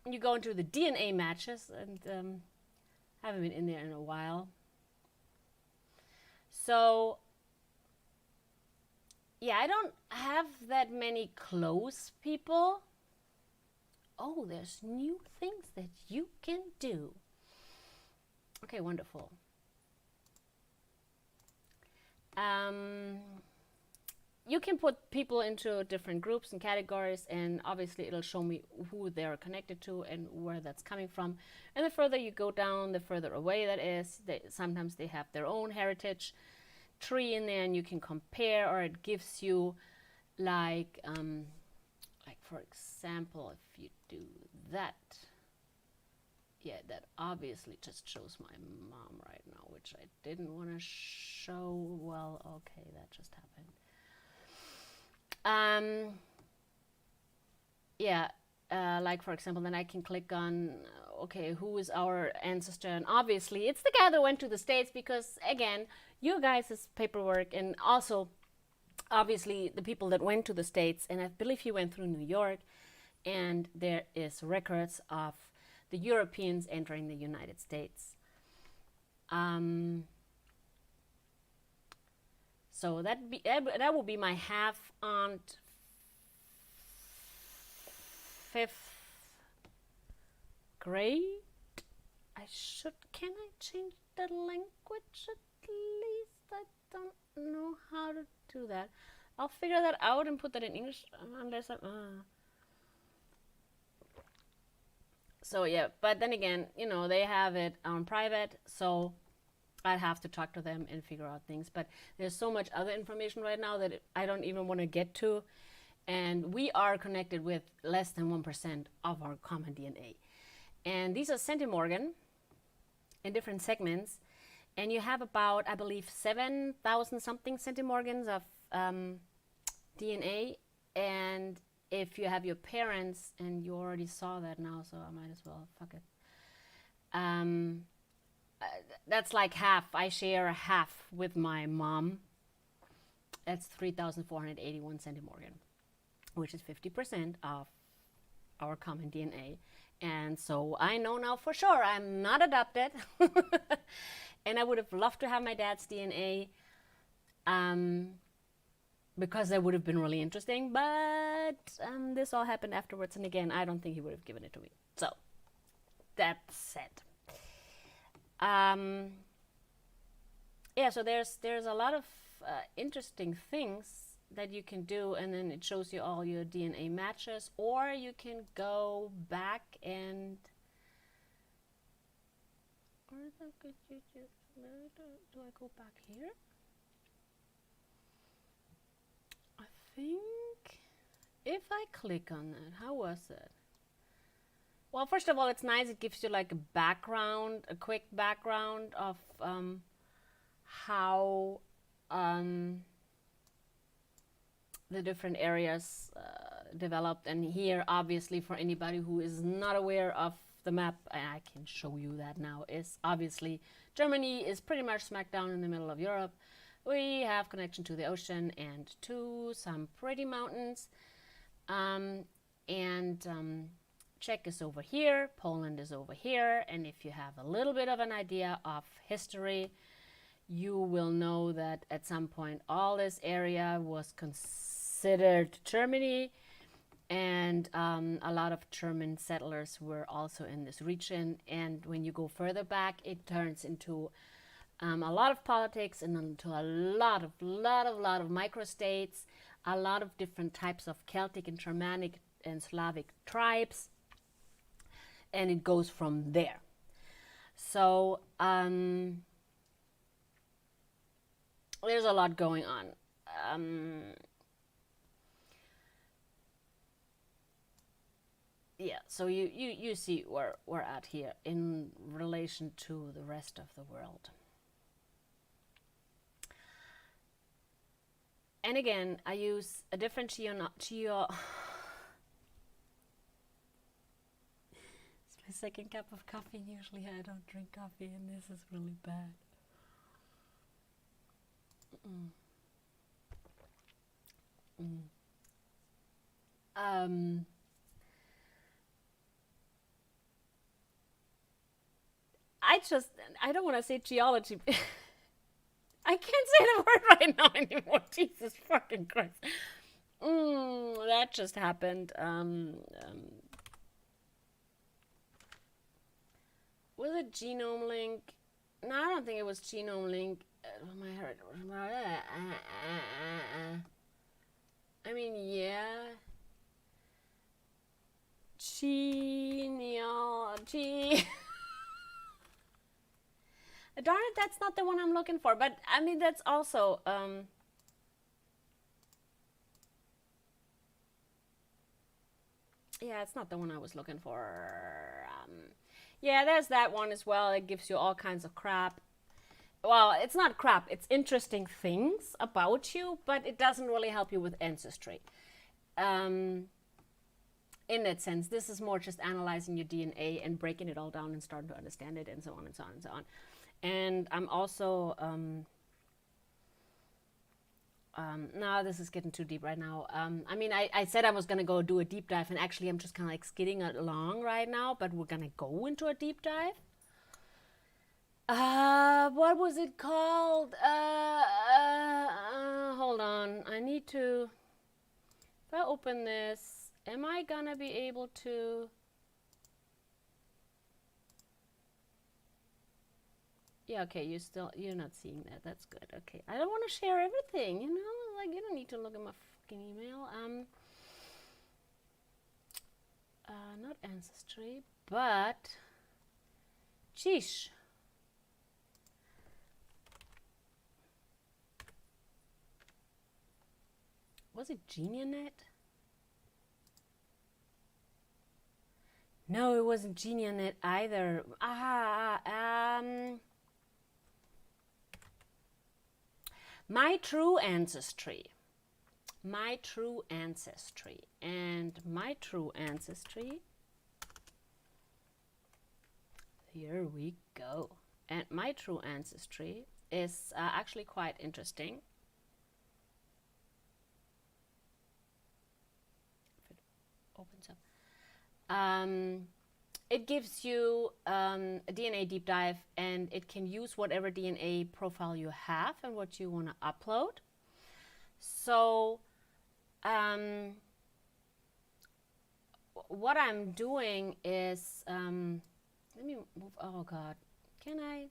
you go into the DNA matches, and haven't been in there in a while. So yeah, I don't have that many close people. Oh, there's new things that you can do. Okay, wonderful. You can put people into different groups and categories, and obviously it'll show me who they're connected to and where that's coming from. And the further you go down, the further away that is. Sometimes they have their own heritage tree in there, and you can compare, or it gives you like for example, if you do that, yeah, that obviously just shows my mom right now, which I didn't want to show. Well, okay, that just happened. Yeah, like for example, then I can click on, okay, who is our ancestor? And obviously it's the guy that went to the States, because again, you guys' paperwork, and also obviously the people that went to the States, and I believe he went through New York, and there is records of the Europeans entering the United States. So that will be my half aunt, fifth grade. Can I change the language at least? I don't know how to do that. I'll figure that out and put that in English, unless I... So yeah, but then again, you know, they have it on private, so I'd have to talk to them and figure out things. But there's so much other information right now that I don't even want to get to. And we are connected with less than 1% of our common DNA. And these are centimorgan in different segments. And you have about, I believe, 7,000 something centimorgans of DNA. And if you have your parents, and you already saw that now, so I might as well, fuck it. That's like half. I share half with my mom. That's 3,481 centimorgan, which is 50% of our common DNA. And so I know now for sure I'm not adopted. And I would have loved to have my dad's DNA, because that would have been really interesting. But this all happened afterwards, and again, I don't think he would have given it to me. So that's it. Yeah, so there's a lot of interesting things that you can do, and then it shows you all your DNA matches, or you can go back and do I go back here? I think if I click on that, how was it? Well, first of all, it's nice. It gives you like a background, a quick background of how the different areas developed. And here, obviously, for anybody who is not aware of the map, and I can show you that now, is obviously Germany is pretty much smack down in the middle of Europe. We have connection to the ocean and to some pretty mountains. Czech is over here, Poland is over here, and if you have a little bit of an idea of history, you will know that at some point all this area was considered Germany, and a lot of German settlers were also in this region. And when you go further back, it turns into a lot of politics, and into a lot of microstates, a lot of different types of Celtic and Germanic and Slavic tribes, and it goes from there. So there's a lot going on. yeah, so you see where we're at here in relation to the rest of the world. And again, I use a different geo. It's my second cup of coffee. Usually I don't drink coffee, and this is really bad. I don't want to say geology. I can't say the word right now anymore. Jesus fucking Christ. That just happened. Was it Genome Link? No, I don't think it was Genome Link. My heart. I mean, yeah. Genealogy. Darn it, that's not the one I'm looking for. But I mean, that's also yeah, it's not the one I was looking for. Yeah, there's that one as well. It gives you all kinds of crap. Well, it's not crap. It's interesting things about you, but it doesn't really help you with Ancestry. In that sense, this is more just analyzing your DNA and breaking it all down and starting to understand it, and so on and so on and so on. And I'm also no, this is getting too deep right now. I mean, I said I was gonna go do a deep dive, and actually I'm just kind of like skidding along right now, but we're gonna go into a deep dive. What was it called? Hold on, I need to, if I open this, am I gonna be able to? Yeah, okay, you're not seeing that. That's good. Okay, I don't want to share everything, you know? Like, you don't need to look at my fucking email. Not Ancestry, but sheesh. Was it GeniaNet? No, it wasn't GeniaNet either. My True Ancestry. My True Ancestry. And My True Ancestry. Here we go. And My True Ancestry is actually quite interesting. If it opens up. It gives you a DNA deep dive, and it can use whatever DNA profile you have and what you want to upload. So what I'm doing is, let me move, oh God, can I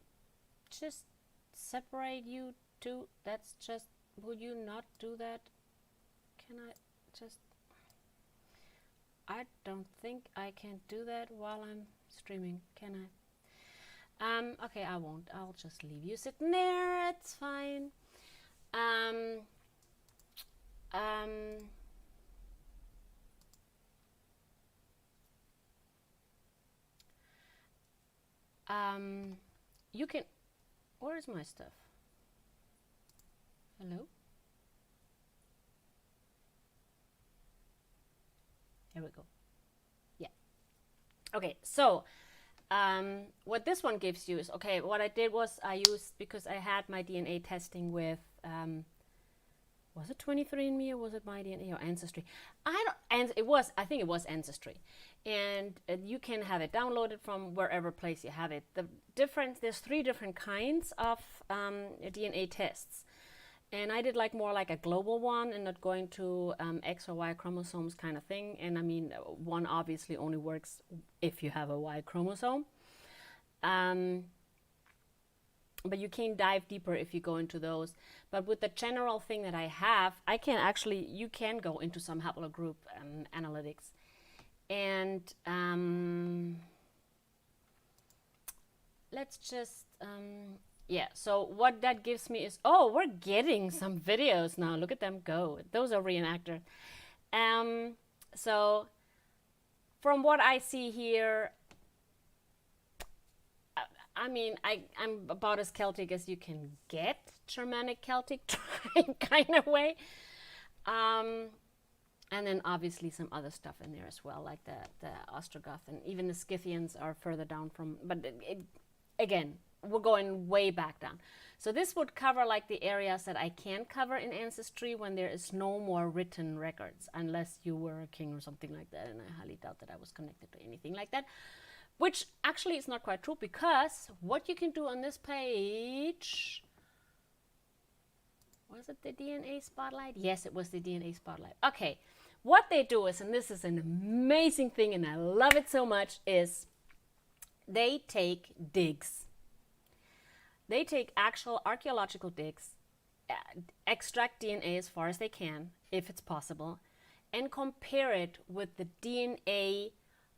just separate you two? That's just, will you not do that? Can I just, I don't think I can do that while I'm streaming, can I? Okay, I won't. I'll just leave you sitting there. It's fine. You can. Where's my stuff? Hello? Here we go. Yeah. Okay, so what this one gives you is, okay, what I did was I used, because I had my DNA testing with, was it 23andMe or was it my DNA or Ancestry? I think it was Ancestry. And you can have it downloaded from wherever place you have it. There's 3 different kinds of DNA tests. And I did more like a global one and not going to X or Y chromosomes kind of thing. And I mean, one obviously only works if you have a Y chromosome. But you can dive deeper if you go into those. But with the general thing that I have, you can go into some haplogroup analytics. And let's just... yeah, so what that gives me is, oh, we're getting some videos now. Look at them go. Those are reenactors. So from what I see here, I mean, I'm about as Celtic as you can get, Germanic Celtic kind of way. And then obviously some other stuff in there as well, like the Ostrogoth, and even the Scythians are further down from, but again, we're going way back down. So this would cover like the areas that I can't cover in Ancestry when there is no more written records, unless you were a king or something like that, and I highly doubt that I was connected to anything like that. Which actually is not quite true, because what you can do on this page, was it the DNA Spotlight? Yes, it was the DNA Spotlight. Okay, what they do is, and this is an amazing thing and I love it so much, is they take digs. They take actual archaeological digs, extract DNA as far as they can, if it's possible, and compare it with the DNA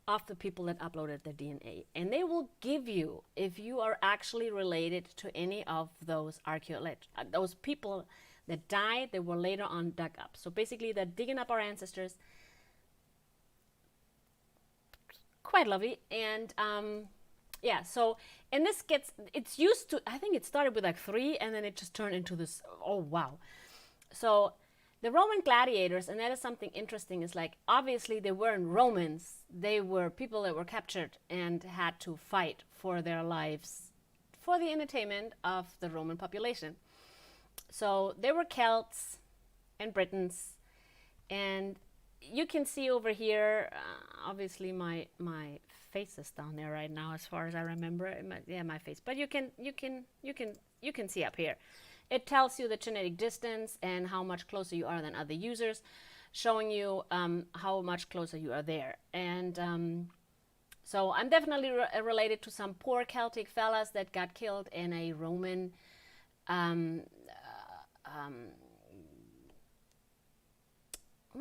of the people that uploaded their DNA. And they will give you, if you are actually related to any of those those people that died, they were later on dug up. So basically they're digging up our ancestors. Quite lovely. And yeah, so, and this it's used to, I think it started with like 3 and then it just turned into this, oh wow. So the Roman gladiators, and that is something interesting, is like, obviously they weren't Romans. They were people that were captured and had to fight for their lives for the entertainment of the Roman population. So they were Celts and Britons. And you can see over here, obviously my face is down there right now as far as I remember. My face. But you can see up here. It tells you the genetic distance and how much closer you are than other users, showing you how much closer you are there. And so I'm definitely related to some poor Celtic fellas that got killed in a Roman I'm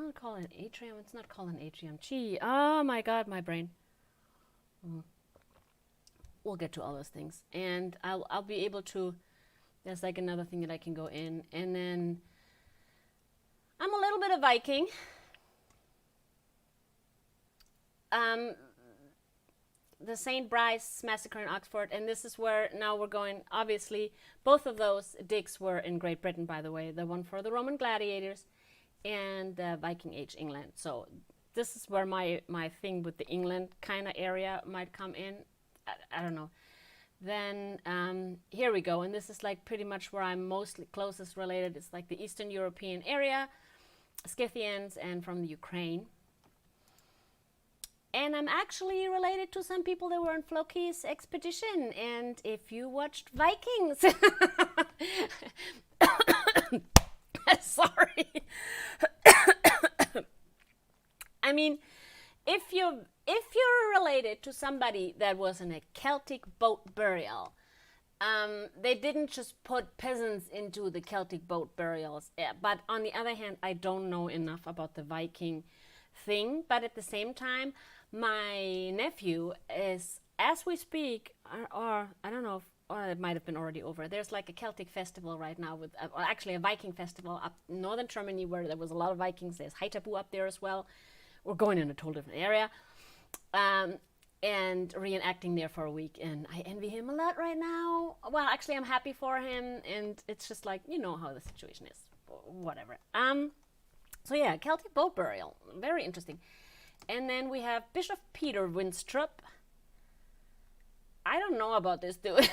going to call it an atrium. It's not called an atrium. Gee, oh my God, my brain. We'll get to all those things. And I'll be able to, there's like another thing that I can go in. And then I'm a little bit of Viking. The St. Brice massacre in Oxford, and this is where now we're going. Obviously, both of those digs were in Great Britain, by the way. The one for the Roman gladiators and the Viking Age England. So this is where my thing with the England kind of area might come in. I don't know. Then here we go, and this is like pretty much where I'm mostly closest related. It's like the Eastern European area, Scythians, and from the Ukraine. And I'm actually related to some people that were on Floki's expedition. And if you watched Vikings, sorry. I mean, if you're related to somebody that was in a Celtic boat burial, they didn't just put peasants into the Celtic boat burials. But on the other hand, I don't know enough about the Viking thing. But at the same time, my nephew is, as we speak, or I don't know, or it might have been already over. There's like a Celtic festival right now with, actually a Viking festival up in northern Germany where there was a lot of Vikings. There's Haitabu up there as well. We're going in a totally different area. And reenacting there for a week, and I envy him a lot right now. Well, actually, I'm happy for him, and it's just like, you know how the situation is, whatever. So yeah, Celtic boat burial, very interesting. And then we have Bishop Peter Winstrup. I don't know about this dude.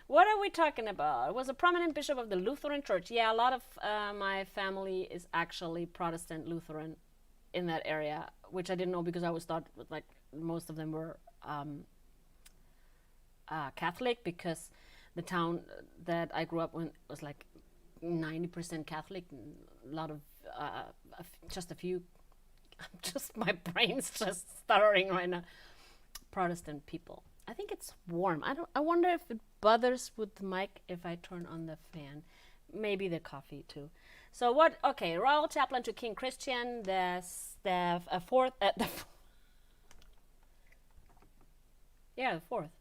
What are we talking about? It was a prominent bishop of the Lutheran Church. Yeah, a lot of my family is actually Protestant Lutheran in that area, which I didn't know because I always thought like most of them were Catholic, because the town that I grew up in was like 90% Catholic. A lot of just a few. Just my brain's just stuttering right now. Protestant people. I think it's warm. I wonder if it bothers with the mic if I turn on the fan. Maybe the coffee too. So what? Okay, royal chaplain to King Christian. The fourth. Yeah, the fourth.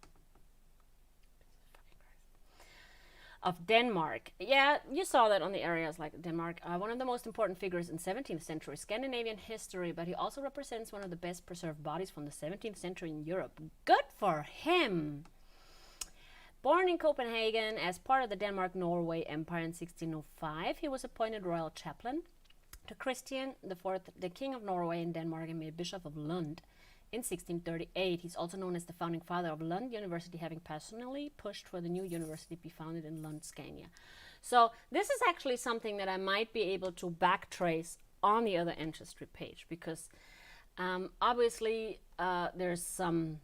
of Denmark. Yeah, you saw that on the areas like Denmark. One of the most important figures in 17th century Scandinavian history, but he also represents one of the best preserved bodies from the 17th century in Europe. Good for him! Born in Copenhagen as part of the Denmark-Norway Empire in 1605, he was appointed royal chaplain to Christian IV, the King of Norway and Denmark, and made Bishop of Lund in 1638. He's also known as the founding father of Lund University, having personally pushed for the new university to be founded in Lund, Scania. So this is actually something that I might be able to backtrace on the other Ancestry page, because obviously there's some,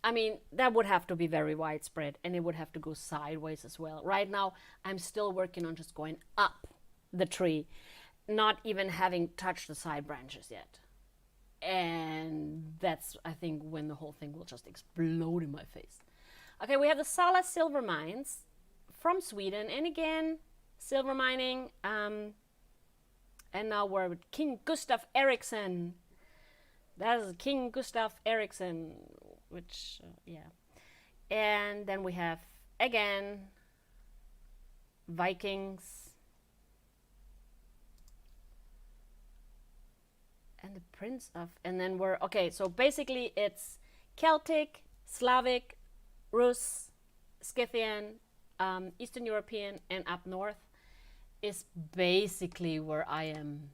I mean, that would have to be very widespread, and it would have to go sideways as well. Right now, I'm still working on just going up the tree, not even having touched the side branches yet. And that's, I think, when the whole thing will just explode in my face. Okay, we have the Sala silver mines from Sweden, and again, silver mining. And now we're with King Gustav Eriksson. That is King Gustav Eriksson, which, yeah. And then we have, again, Vikings. And the Prince of, and then we're, okay, so basically it's Celtic, Slavic, Rus, Scythian, Eastern European, and up north is basically where I am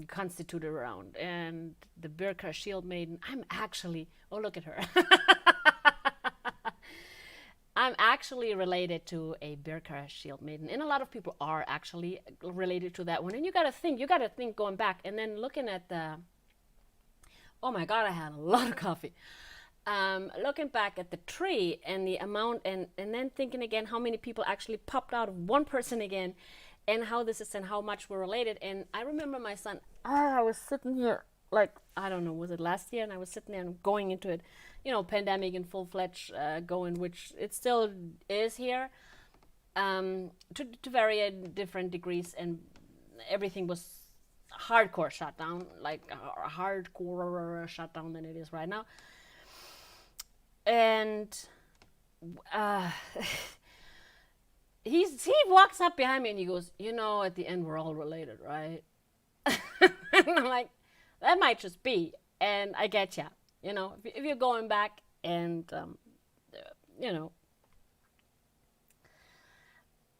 constituted around. And the Birka Shield Maiden, I'm actually, oh, look at her. I'm actually related to a Birka Shield Maiden, and a lot of people are actually related to that one. And you gotta think going back, and then looking at the, oh my god, I had a lot of coffee. Looking back at the tree and the amount, and then thinking again how many people actually popped out of one person again, and how this is and how much we're related. And I remember my son, I was sitting here, like, I don't know, was it last year? And I was sitting there and going into it, you know, pandemic in full-fledged going, which it still is here, to very different degrees, and everything was hardcore shut down, like a hardcore shutdown than it is right now. And he walks up behind me and he goes, you know, at the end we're all related, right? And I'm like, that might just be. And I get ya, you know, if you're going back and, you know.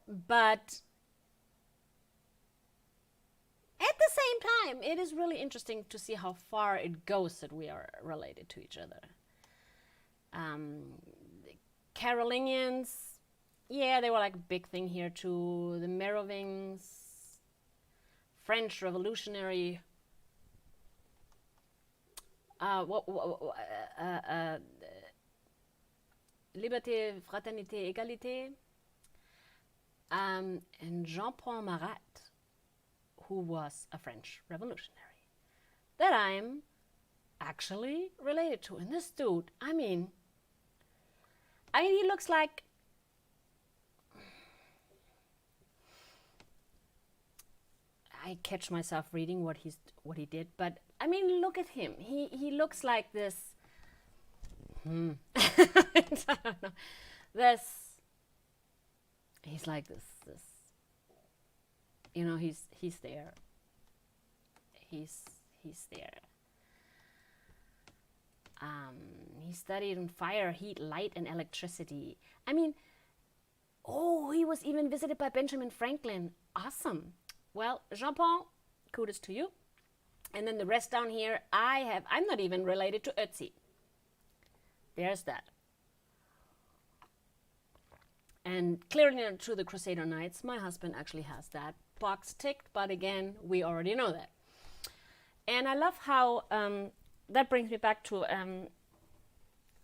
But at the same time, it is really interesting to see how far it goes that we are related to each other. The Carolingians, yeah, they were like a big thing here too. The Merovingians, French Revolutionary, Liberté, Fraternité, Égalité, and Jean-Paul Marat, who was a French revolutionary, that I'm actually related to. And this dude, I mean, he looks like, I catch myself reading what he did, but I mean, look at him. He looks like this. I don't know. He's like this. You know, he's there. He's there. He studied in fire, heat, light, and electricity. I mean, oh, he was even visited by Benjamin Franklin. Awesome. Well, Jean-Paul, kudos to you. And then the rest down here, I'm not even related to Ötzi. There's that. And clearly not to the Crusader Knights. My husband actually has that box ticked, but again, we already know that. And I love how, that brings me back to,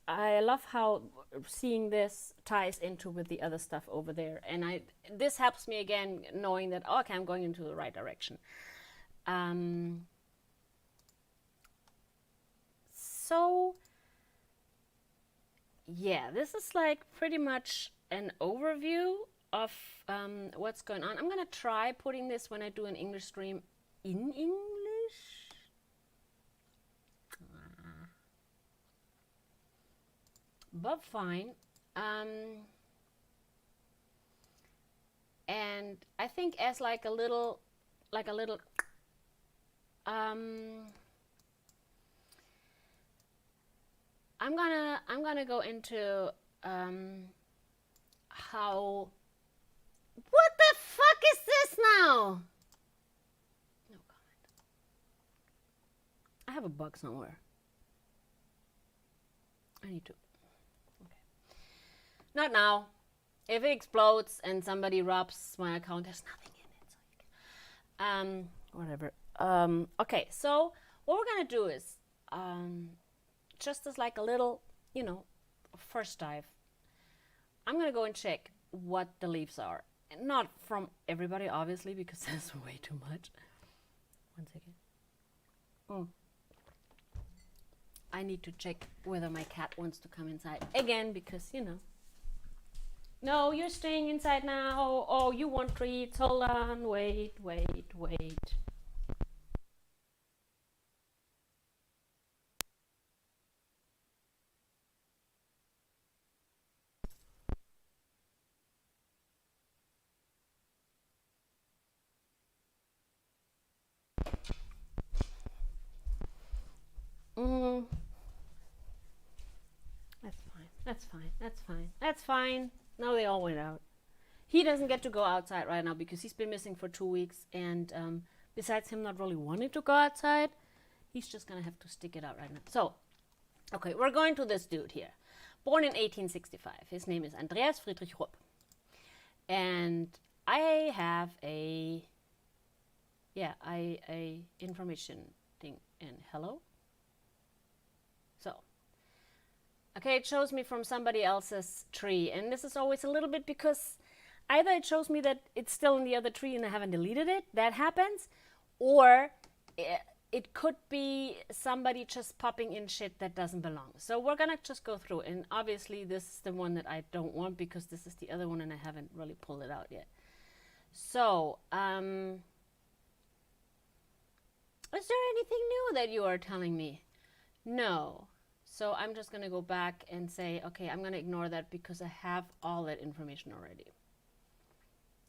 I love how seeing this ties into with the other stuff over there. And this helps me again, knowing that, okay, I'm going into the right direction. So, yeah, this is like pretty much an overview of what's going on. I'm going to try putting this when I do an English stream in English. but fine. And I think as like a little, um, I'm gonna go into how. What the fuck is this now? No comment. I have a bug somewhere. I need to. Okay. Not now. If it explodes and somebody robs my account, there's nothing in it. So you can, whatever. Okay, so what we're gonna do is, just as like a little, first dive, I'm gonna go and check what the leaves are. Not from everybody, obviously, because that's way too much. 1 second. I need to check whether my cat wants to come inside again, because, No, you're staying inside now. Oh, you want treats. Hold on. Wait. That's fine. Now they all went out. He doesn't get to go outside right now because he's been missing for 2 weeks. And besides him not really wanting to go outside, he's just going to have to stick it out right now. So, okay, we're going to this dude here. Born in 1865. His name is Andreas Friedrich Rupp. And I have a information thing. And hello? So, okay, it shows me from somebody else's tree. And this is always a little bit because either it shows me that it's still in the other tree and I haven't deleted it. That happens. Or it could be somebody just popping in shit that doesn't belong. So we're going to just go through. And obviously this is the one that I don't want because this is the other one and I haven't really pulled it out yet. So, is there anything new that you are telling me? No. So I'm just going to go back and say, okay, I'm going to ignore that because I have all that information already.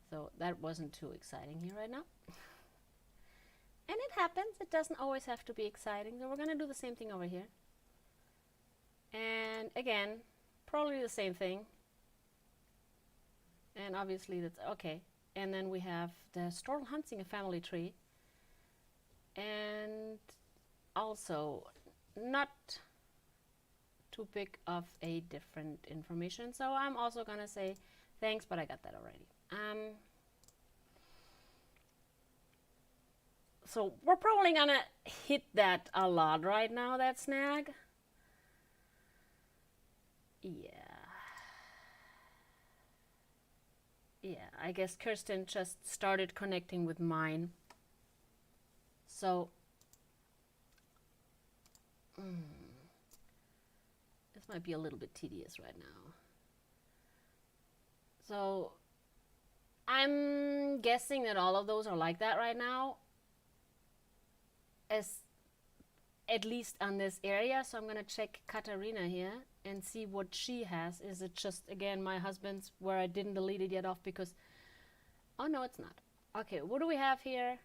So that wasn't too exciting here right now. And it happens. It doesn't always have to be exciting. So we're going to do the same thing over here. And again, probably the same thing. And obviously that's okay. And then we have the Storl-Hansinger family tree. And also not too big of a different information. So I'm also going to say thanks, but I got that already. So we're probably going to hit that a lot right now, that snag. Yeah, I guess Kirsten just started connecting with mine. So, this might be a little bit tedious right now. So, I'm guessing that all of those are like that right now, at least on this area. So I'm going to check Katarina here and see what she has. Is it just, again, my husband's where I didn't delete it yet off because... Oh, no, it's not. Okay, what do we have here?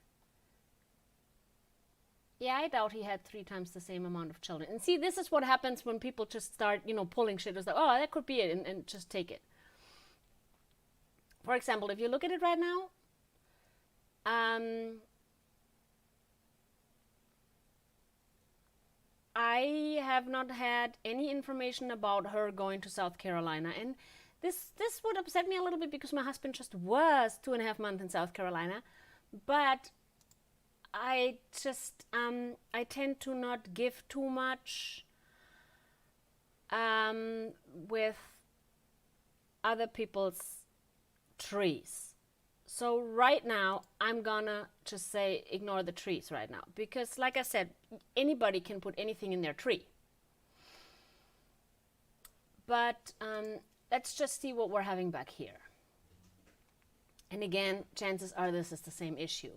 Yeah, I doubt he had 3 times the same amount of children. And see, this is what happens when people just start, pulling shit. It's like, oh, that could be it, and just take it. For example, if you look at it right now, I have not had any information about her going to South Carolina. And this would upset me a little bit because my husband just was 2.5 months in South Carolina. But I just, I tend to not give too much with other people's trees. So right now, I'm gonna just say ignore the trees right now. Because like I said, anybody can put anything in their tree. But let's just see what we're having back here. And again, chances are this is the same issue.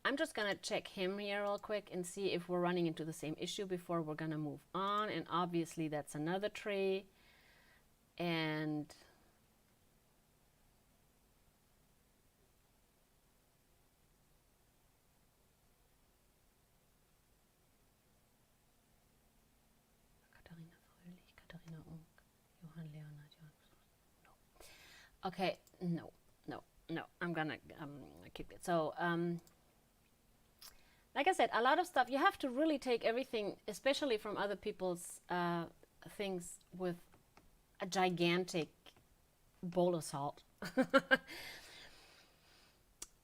I'm just gonna check him here real quick and see if we're running into the same issue before we're gonna move on. And obviously that's another tree. And Katharina Fröhlich, Katharina Unk, Johann Leonard, no. Okay, no. I'm gonna keep it. So, like I said, a lot of stuff, you have to really take everything, especially from other people's things, with a gigantic bowl of salt.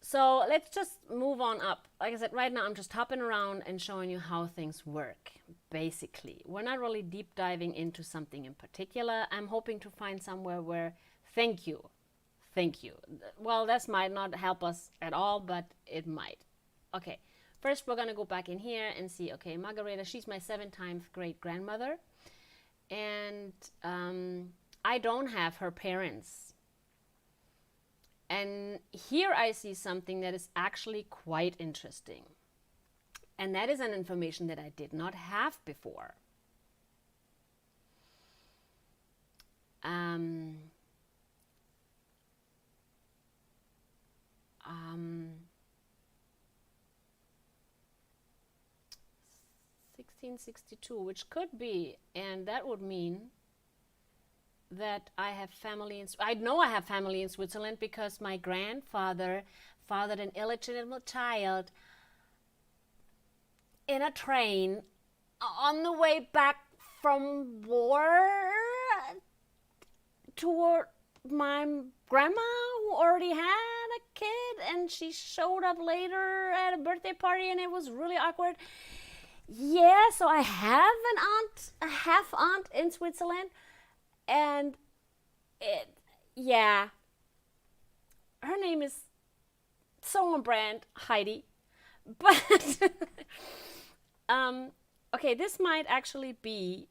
So let's just move on up. Like I said, right now I'm just hopping around and showing you how things work, basically. We're not really deep diving into something in particular. I'm hoping to find somewhere where, thank you. Well, this might not help us at all, but it might. Okay, first we're gonna go back in here and see, okay, Margareta, she's my 7th great grandmother. And I don't have her parents. And here I see something that is actually quite interesting. And that is an information that I did not have before. 1662, which could be, and that would mean that I have family in, I know I have family in Switzerland because my grandfather fathered an illegitimate child in a train on the way back from war toward my grandma, who already had a kid, and she showed up later at a birthday party and it was really awkward. Yeah, so I have an aunt, a half aunt in Switzerland, and yeah, her name is so on brand, Heidi. But okay, this might actually be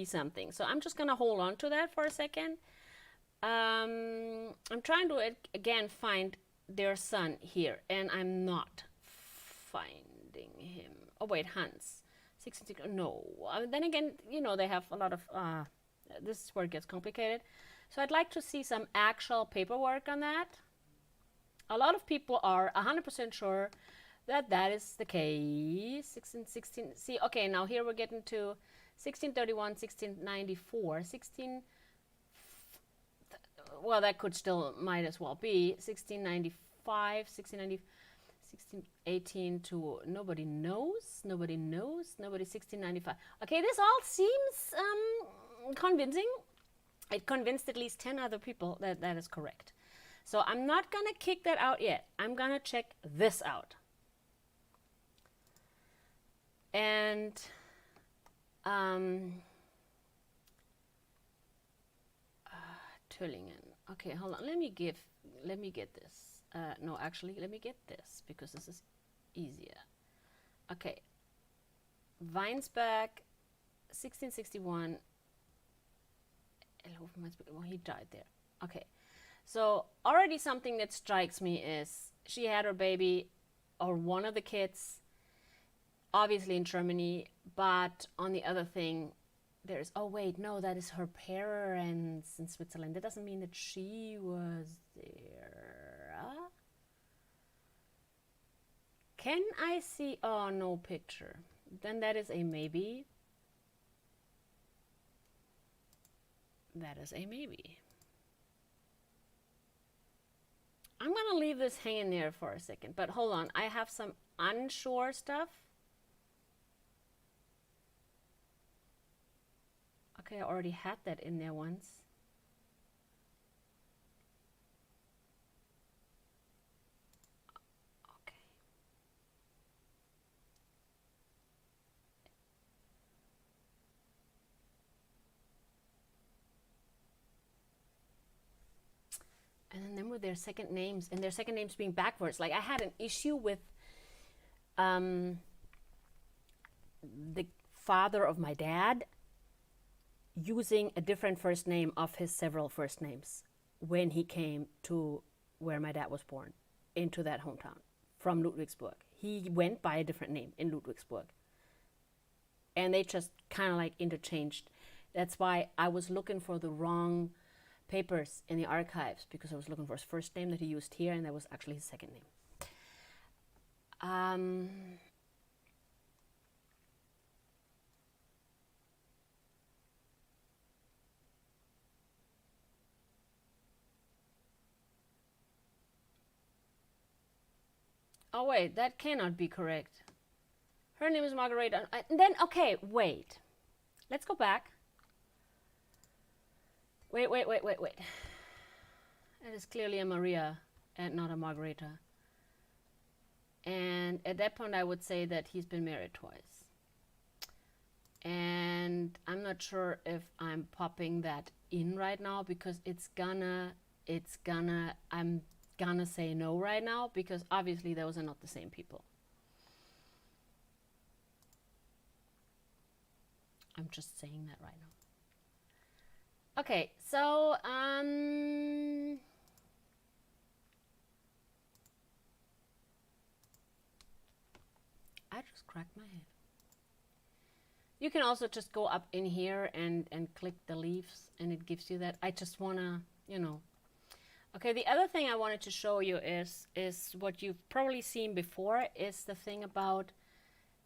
something. So I'm just gonna hold on to that for a second. I'm trying to again find their son here, and I'm not finding him. Oh wait, Hans, 16. No. Then again, you know, they have a lot of. This is where it gets complicated. So I'd like to see some actual paperwork on that. A lot of people are 100% sure that that is the case. 1616. See, okay, now here we're getting to 1631, 1694, 16. Well, that could still might as well be 1695, 1690, 1618 to nobody knows, 1695. Okay, this all seems convincing. It convinced at least 10 other people that that is correct. So I'm not going to kick that out yet. I'm going to check this out. And Tüllingen. Okay, hold on. Let me get this. No, actually, let me get this because this is easier. Okay. Weinsberg, 1661. Well, he died there. Okay. So already something that strikes me is she had her baby, or one of the kids, obviously in Germany, but on the other thing, there's, oh wait, no, that is her parents in Switzerland. That doesn't mean that she was there. Huh? Can I see, oh, no picture. Then that is a maybe. That is a maybe. I'm going to leave this hanging there for a second, but hold on. I have some unsure stuff. Okay, I already had that in there once. Okay. And then with their second names, and their second names being backwards. Like I had an issue with the father of my dad using a different first name of his several first names when he came to where my dad was born, into that hometown. from Ludwigsburg. He went by a different name in Ludwigsburg. And they just kind of like interchanged. That's why I was looking for the wrong papers in the archives, because I was looking for his first name that he used here, and that was actually his second name. Oh wait, that cannot be correct. Her name is Margareta. And then, okay, wait. Let's go back. Wait. That is clearly a Maria and not a Margareta. And at that point, I would say that he's been married twice. And I'm not sure if I'm popping that in right now, because I'm gonna say no right now, because obviously those are not the same people. I'm just saying that right now. Okay, so I just cracked my head. You can also just go up in here and click the leaves, and it gives you that. I just wanna, you know. Okay, the other thing I wanted to show you is what you've probably seen before, is the thing about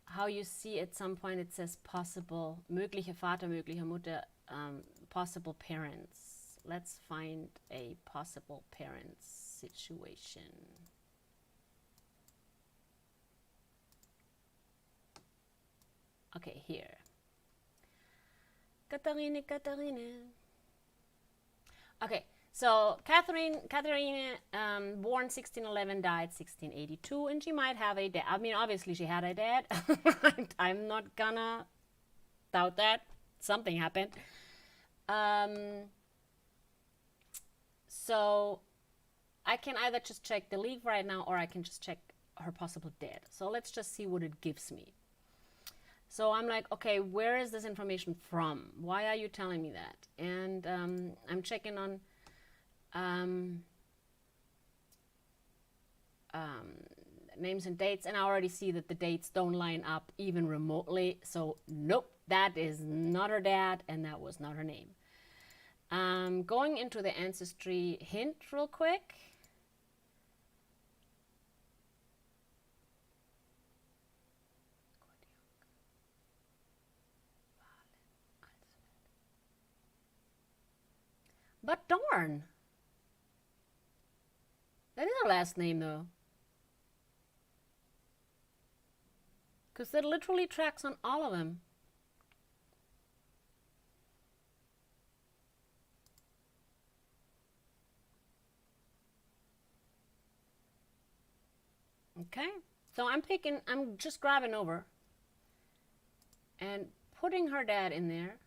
how you see at some point it says possible, möglicher Vater, möglicher Mutter, possible parents. Let's find a possible parents situation. Okay, here. Katharine. Okay, so Catherine, born 1611, died 1682, and she might have a dad. I mean, obviously she had a dad. I'm not gonna doubt that. Something happened. So I can either just check the leaf right now, or I can just check her possible dad. So let's just see what it gives me. So I'm like, okay, where is this information from? Why are you telling me that? And I'm checking on names and dates, and I already see that the dates don't line up even remotely. So nope, that is not her dad, and that was not her name. Going into the Ancestry hint real quick. But darn, that is her last name though. Because that literally tracks on all of them. Okay, so I'm just grabbing over and putting her dad in there.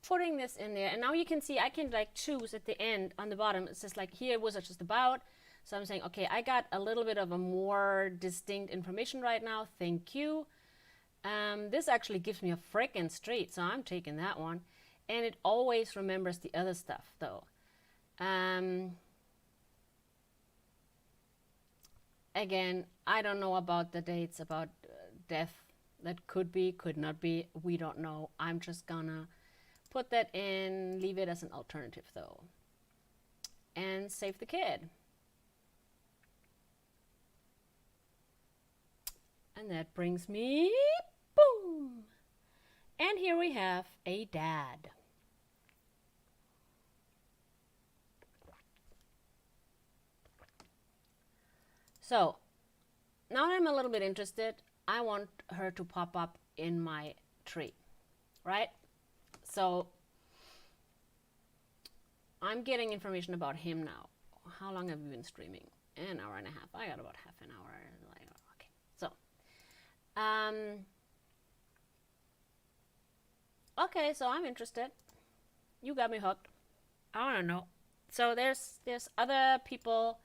Putting this in there, and now you can see I can like choose at the end on the bottom. It's just like, here was just about. So I'm saying, okay, I got a little bit of a more distinct information right now. Thank you. This actually gives me a frickin' street, so I'm taking that one. And it always remembers the other stuff though. Again, I don't know about the dates about death. That could be, could not be. We don't know. I'm just gonna put that in, leave it as an alternative though, and save the kid. And that brings me, boom! And here we have a dad. So, now that I'm a little bit interested, I want her to pop up in my tree, right? So I'm getting information about him now. How long have we been streaming? An hour and a half. I got about half an hour. Okay, so okay, so I'm interested. You got me hooked. I want to know. So there's other people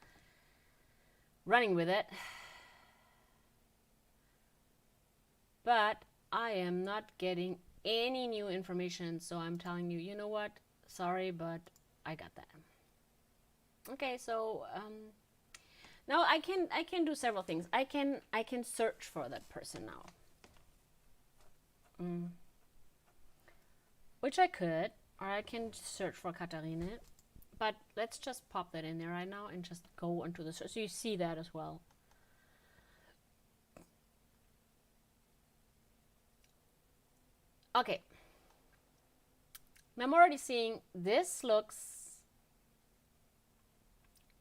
running with it, but I am not getting any new information, so I'm telling you, you know what? Sorry, but I got that. Okay, so now I can do several things. I can search for that person now, which I could, or I can search for Katharine. But let's just pop that in there right now and just go into the search so you see that as well. Okay. I'm already seeing this looks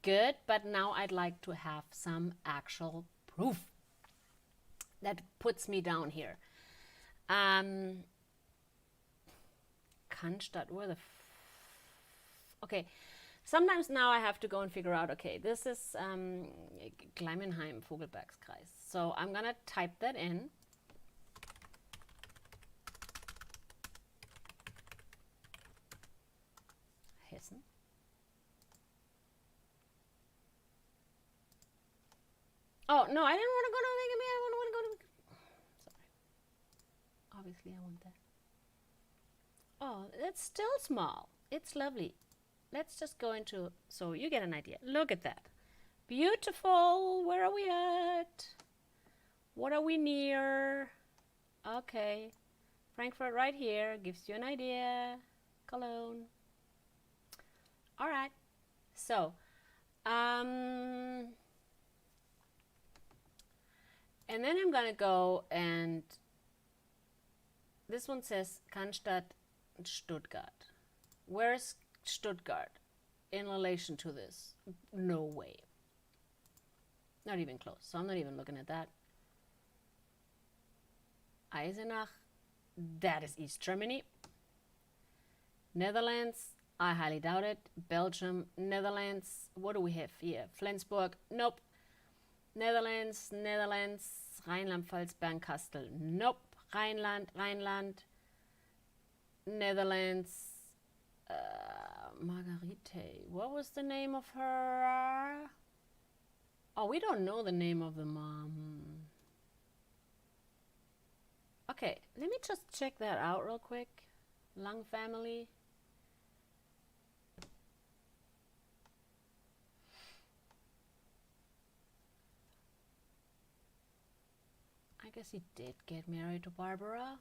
good, but now I'd like to have some actual proof that puts me down here. Cannstatt, where the okay, sometimes now I have to go and figure out, okay, this is Gleimenheim, Vogelbergskreis. So I'm gonna type that in. Hessen. Oh, no, I didn't want to go to Megami. I want to go to... Sorry. Obviously, I want that. Oh, it's still small. It's lovely. Let's just go into... So you get an idea. Look at that. Beautiful. Where are we at? What are we near? Okay. Frankfurt right here. Gives you an idea. Cologne. All right. So, and then I'm gonna go and this one says Cannstatt, Stuttgart. Where's Stuttgart in relation to this? No way. Not even close. So I'm not even looking at that. Eisenach, that is East Germany. Netherlands, I highly doubt it. Belgium, Netherlands, what do we have here? Flensburg, nope. Netherlands, Rheinland-Pfalz, Bernkastel, nope. Rheinland, Netherlands, Margarete, what was the name of her? Oh, we don't know the name of the mom. Okay, let me just check that out real quick. Lang family. I guess he did get married to Barbara.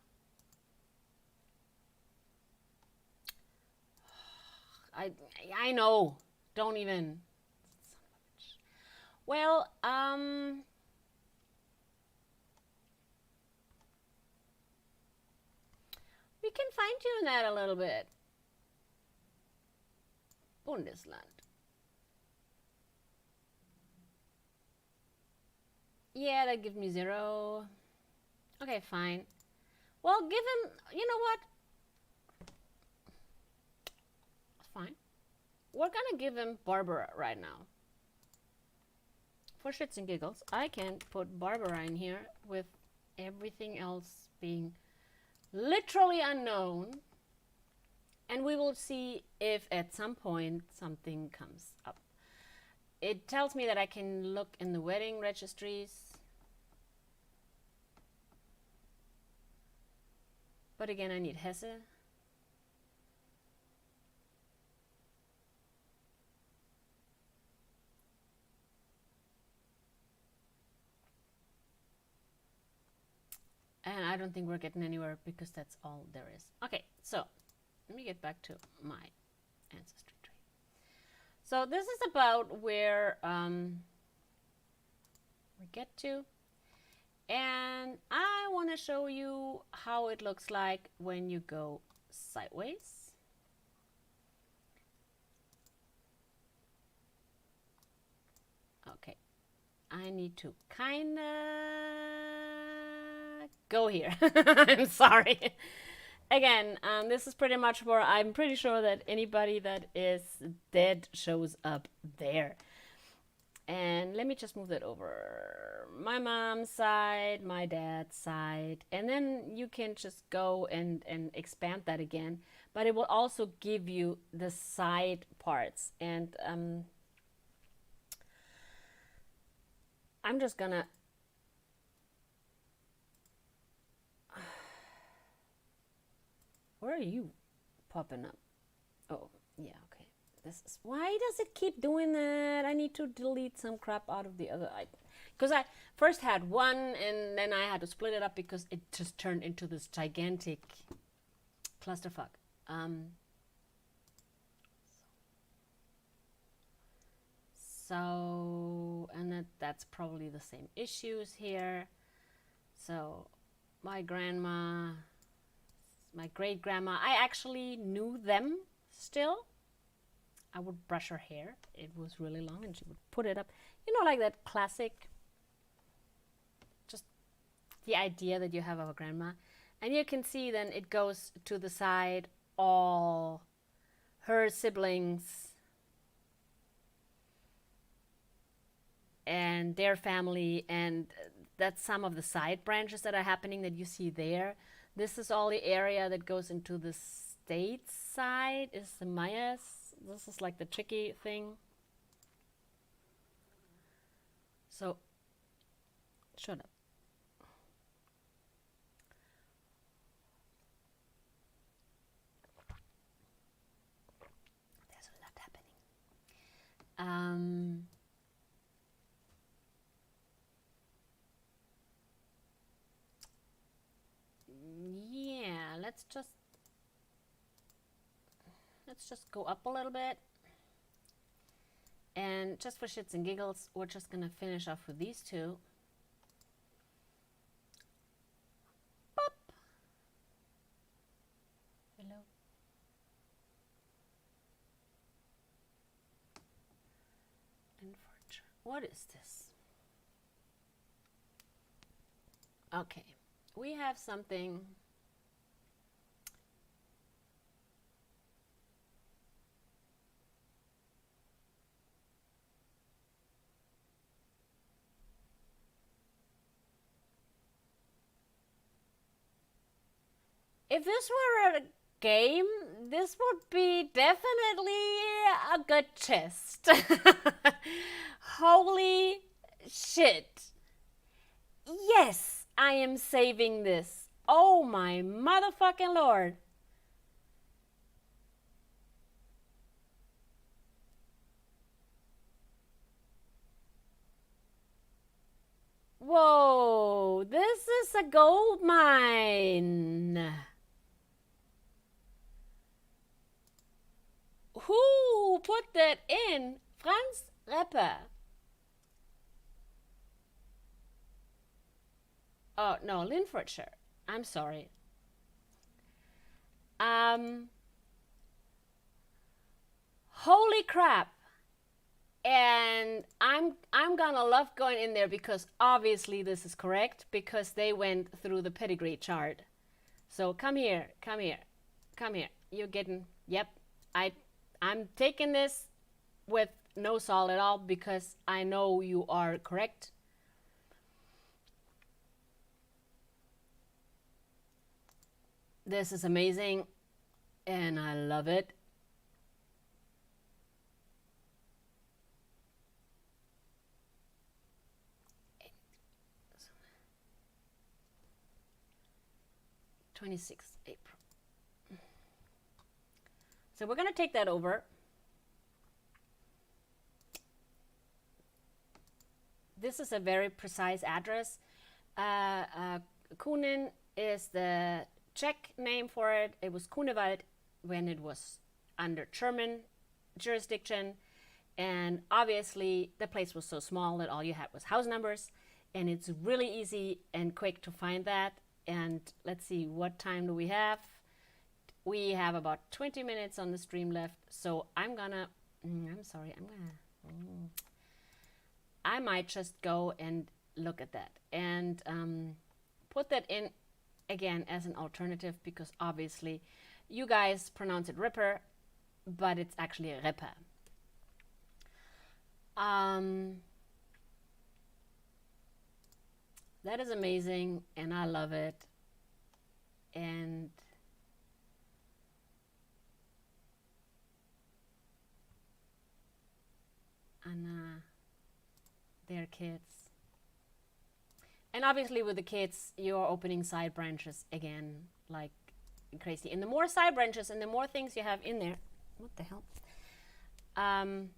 I know. Don't even. Well, we can fine tune that a little bit. Bundesland. Yeah, that gives me 0. Okay, fine. Well, give him, you know what? Fine. We're gonna give him Barbara right now. For shits and giggles, I can put Barbara in here with everything else being literally unknown. And we will see if at some point something comes up. It tells me that I can look in the wedding registries. But again, I need Hesse. And I don't think we're getting anywhere because that's all there is. Okay, so let me get back to my ancestry tree. So this is about where we get to. And I want to show you how it looks like when you go sideways. Okay, I need to kind of go here. I'm sorry. Again, this is pretty much where I'm pretty sure that anybody that is dead shows up there. And let me just move that over. My mom's side, my dad's side. And then you can just go and expand that again. But it will also give you the side parts. And I'm just gonna... Where are you popping up? Oh, yeah, okay. This is, why does it keep doing that? I need to delete some crap out of the other. Because I first had one and then I had to split it up because it just turned into this gigantic clusterfuck. So, and that's probably the same issues here. So, my grandma, my great grandma, I actually knew them still. I would brush her hair. It was really long and she would put it up. You know, like that classic, just the idea that you have of a grandma. And you can see then it goes to the side, all her siblings and their family, and that's some of the side branches that are happening that you see there. This is all the area that goes into the state side, is the Mayas. This is like the tricky thing. So, shut up. There's a lot happening. Yeah, let's just go up a little bit. And just for shits and giggles, we're just gonna finish off with these two. Pop. Hello. What is this? Okay, we have something. If this were a game, this would be definitely a good chest. Holy shit. Yes, I am saving this. Oh my motherfucking lord. Whoa, this is a gold mine. Who put that in? Franz Repper. Oh, no, Linfordshire. I'm sorry. Holy crap. And I'm gonna love going in there because obviously this is correct because they went through the pedigree chart. So come here, come here, come here. You're getting, yep. I'm taking this with no salt at all because I know you are correct. This is amazing and I love it. April 26th. So we're going to take that over. This is a very precise address. Kunen is the Czech name for it. It was Kunewald when it was under German jurisdiction. And obviously the place was so small that all you had was house numbers. And it's really easy and quick to find that. And let's see, what time do we have? We have about 20 minutes on the stream left. So I'm gonna, I might just go and look at that and put that in again as an alternative because obviously you guys pronounce it Ripper, but it's actually a Ripper. That is amazing and I love it. And Anna, their kids. And obviously with the kids, you're opening side branches again, like crazy. And the more side branches and the more things you have in there, what the hell? the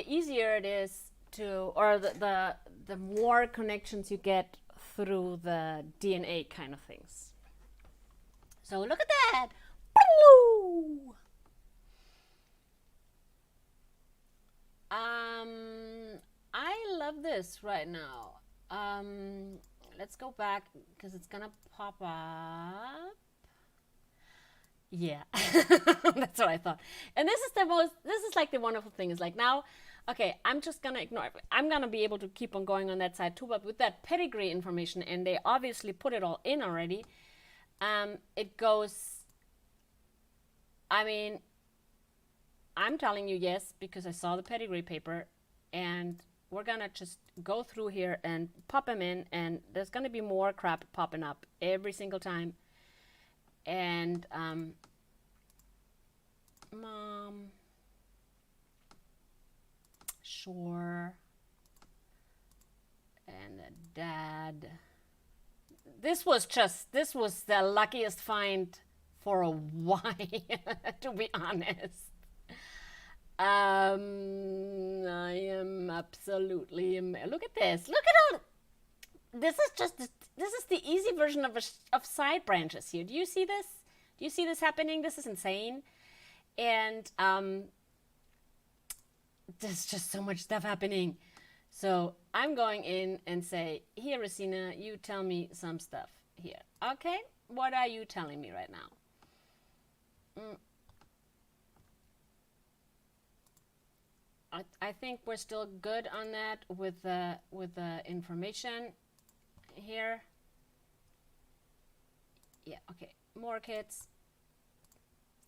easier it is to, or the more connections you get through the DNA kind of things. So look at that. Woo! I love this right now. Let's go back because it's gonna pop up. Yeah, that's what I thought. And this is like the wonderful thing is like now, okay, I'm just gonna ignore it. I'm gonna be able to keep on going on that side too, but with that pedigree information, and they obviously put it all in already, it goes, I mean, I'm telling you yes because I saw the pedigree paper, and we're gonna just go through here and pop them in, and there's gonna be more crap popping up every single time. And mom, sure, and dad. This was the luckiest find for a while, to be honest. I am absolutely look at this. Look at all. This is the easy version of side branches here. Do you see this? Do you see this happening? This is insane. And there's just so much stuff happening. So I'm going in and say, here, Rosina, you tell me some stuff here. Okay, what are you telling me right now? I think we're still good on that with the information here. Yeah, okay, more kids.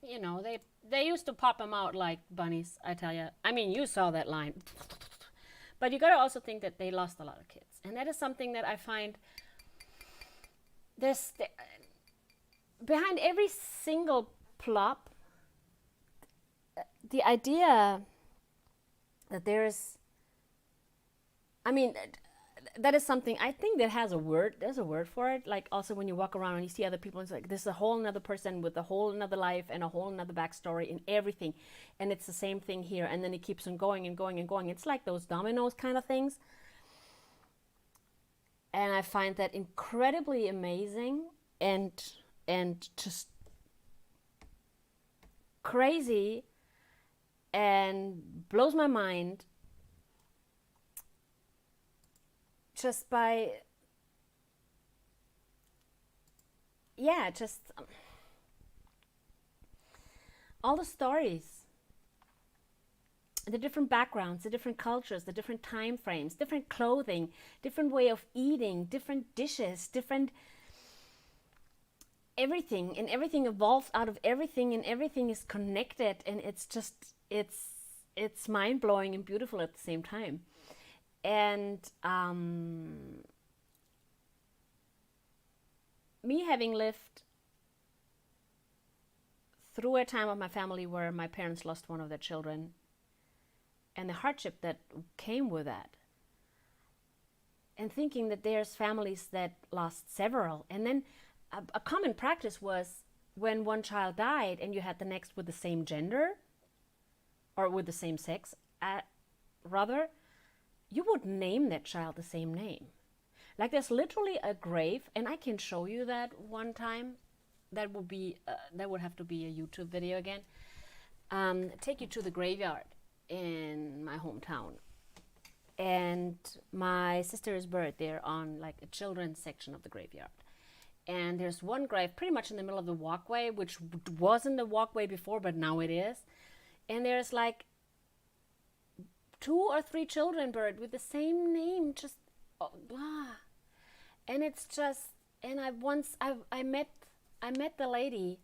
You know, they used to pop them out like bunnies, I tell you. I mean, you saw that line. But you got to also think that they lost a lot of kids. And that is something that I find behind every single plop, the idea that there's, I mean, that is something I think that has a word. There's a word for it. Like also when you walk around and you see other people, it's like this is a whole another person with a whole another life and a whole another backstory and everything. And it's the same thing here. And then it keeps on going and going and going. It's like those dominoes kind of things. And I find that incredibly amazing and just crazy and blows my mind. Just by, yeah, just all the stories, the different backgrounds, the different cultures, the different time frames, different clothing, different way of eating, different dishes, different everything, and everything evolves out of everything, and everything is connected, and it's just, it's mind-blowing and beautiful at the same time. And me having lived through a time of my family where my parents lost one of their children and the hardship that came with that, and thinking that there's families that lost several, and then a common practice was when one child died and you had the next with the same gender or with the same sex, rather, you would name that child the same name. Like there's literally a grave, and I can show you that one time. That would be that would have to be a YouTube video again. Take you to the graveyard in my hometown, and my sister is buried there on like a children's section of the graveyard. And there's one grave pretty much in the middle of the walkway, which wasn't the walkway before, but now it is. And there's like 2 or 3 children buried with the same name, just and it's just, and I met the lady.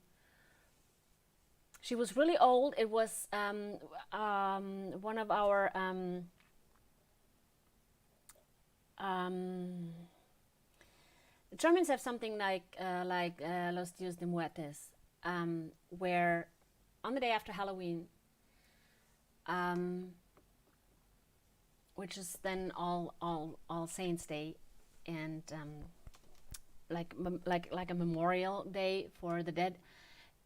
She was really old. It was one of our the Germans have something like Los Dias de Muertes, where on the day after Halloween, which is then all Saints Day, and like a memorial day for the dead,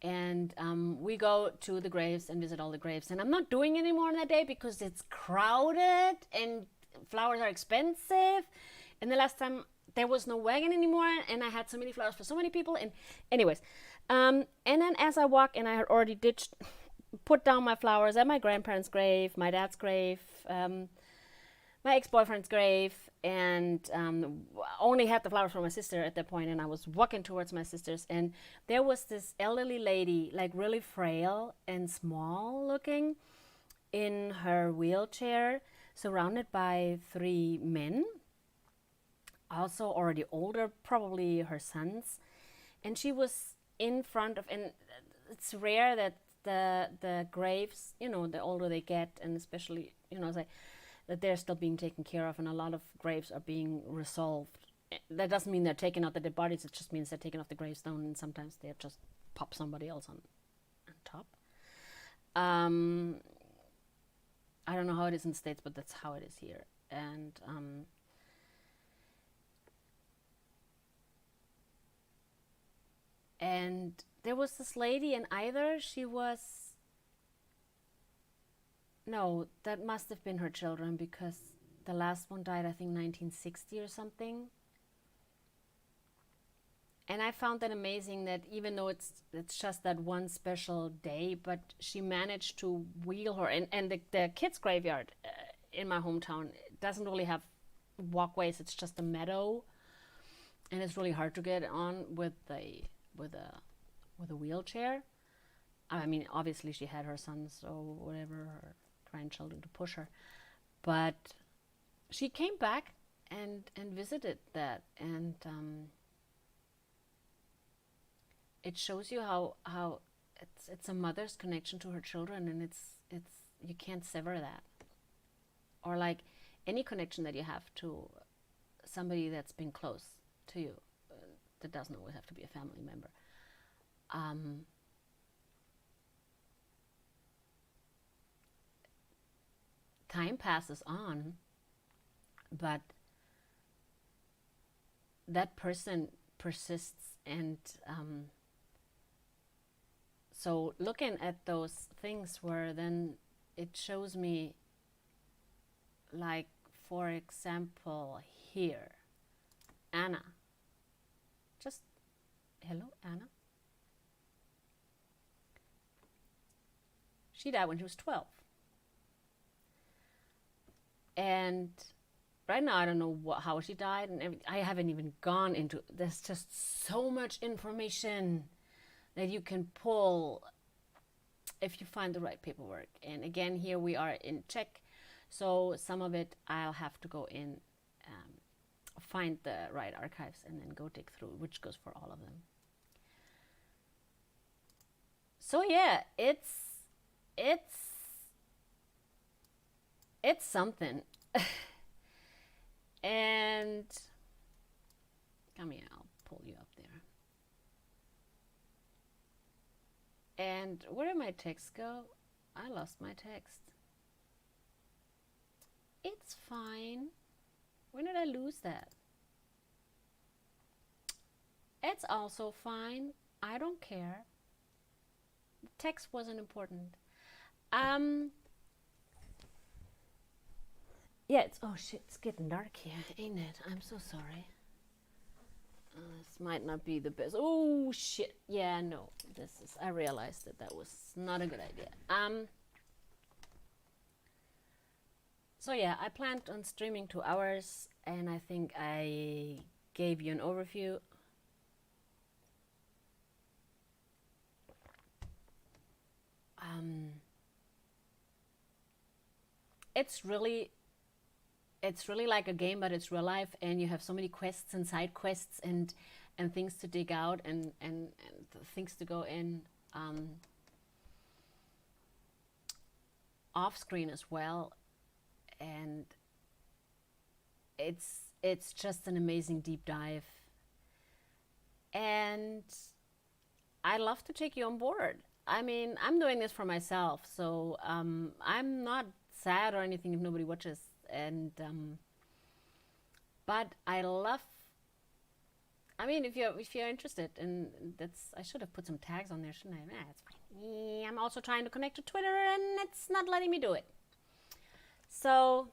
And we go to the graves and visit all the graves. And I'm not doing it anymore on that day because it's crowded and flowers are expensive. And the last time there was no wagon anymore, and I had so many flowers for so many people. And anyways, and then as I walk, and I had already put down my flowers at my grandparents' grave, my dad's grave, my ex-boyfriend's grave, and only had the flowers for my sister at that point. And I was walking towards my sister's, and there was this elderly lady, like really frail and small looking, in her wheelchair, surrounded by 3 men, also already older, probably her sons. And she was in front of, and it's rare that the graves, the older they get, and especially, that they're still being taken care of, and a lot of graves are being resolved. That doesn't mean they're taking out the dead bodies, it just means they're taking off the gravestone, and sometimes they just pop somebody else on top. I don't know how it is in the States, but that's how it is here. And there was this lady, and either she was, no, that must have been her children, because the last one died, I think, 1960 or something. And I found that amazing, that even though it's just that one special day, but she managed to wheel her. And the kids' graveyard in my hometown doesn't really have walkways. It's just a meadow, and it's really hard to get on with a wheelchair. I mean, obviously she had her sons or whatever, her grandchildren to push her, but she came back and visited that, and it shows you how it's a mother's connection to her children, and it's you can't sever that, or like any connection that you have to somebody that's been close to you. That doesn't always have to be a family member. Time passes on, but that person persists, and so looking at those things, where then it shows me, like, for example, here, Anna. Just, hello, Anna. She died when she was 12. And right now, I don't know how she died, and I haven't even gone into, there's just so much information that you can pull if you find the right paperwork. And again, here we are in Czech, so some of it I'll have to go in, find the right archives, and then go dig through, which goes for all of them. So yeah, it's something. And come here, I'll pull you up there. And where did my text go? I lost my text. It's fine. When did I lose that? It's also fine. I don't care. The text wasn't important. Yeah, oh shit, it's getting dark here, ain't it? I'm so sorry. This might not be the best. Oh shit, yeah, no. I realized that was not a good idea. So yeah, I planned on streaming 2 hours, and I think I gave you an overview. It's really like a game, but it's real life, and you have so many quests and side quests and things to dig out, and things to go in off screen as well. And it's just an amazing deep dive, and I love to take you on board. I mean, I'm doing this for myself, so I'm not sad or anything if nobody watches. And but I love I mean, if you're interested, and I should have put some tags on there, shouldn't I? Nah, it's fine. Yeah, I'm also trying to connect to Twitter, and it's not letting me do it. So,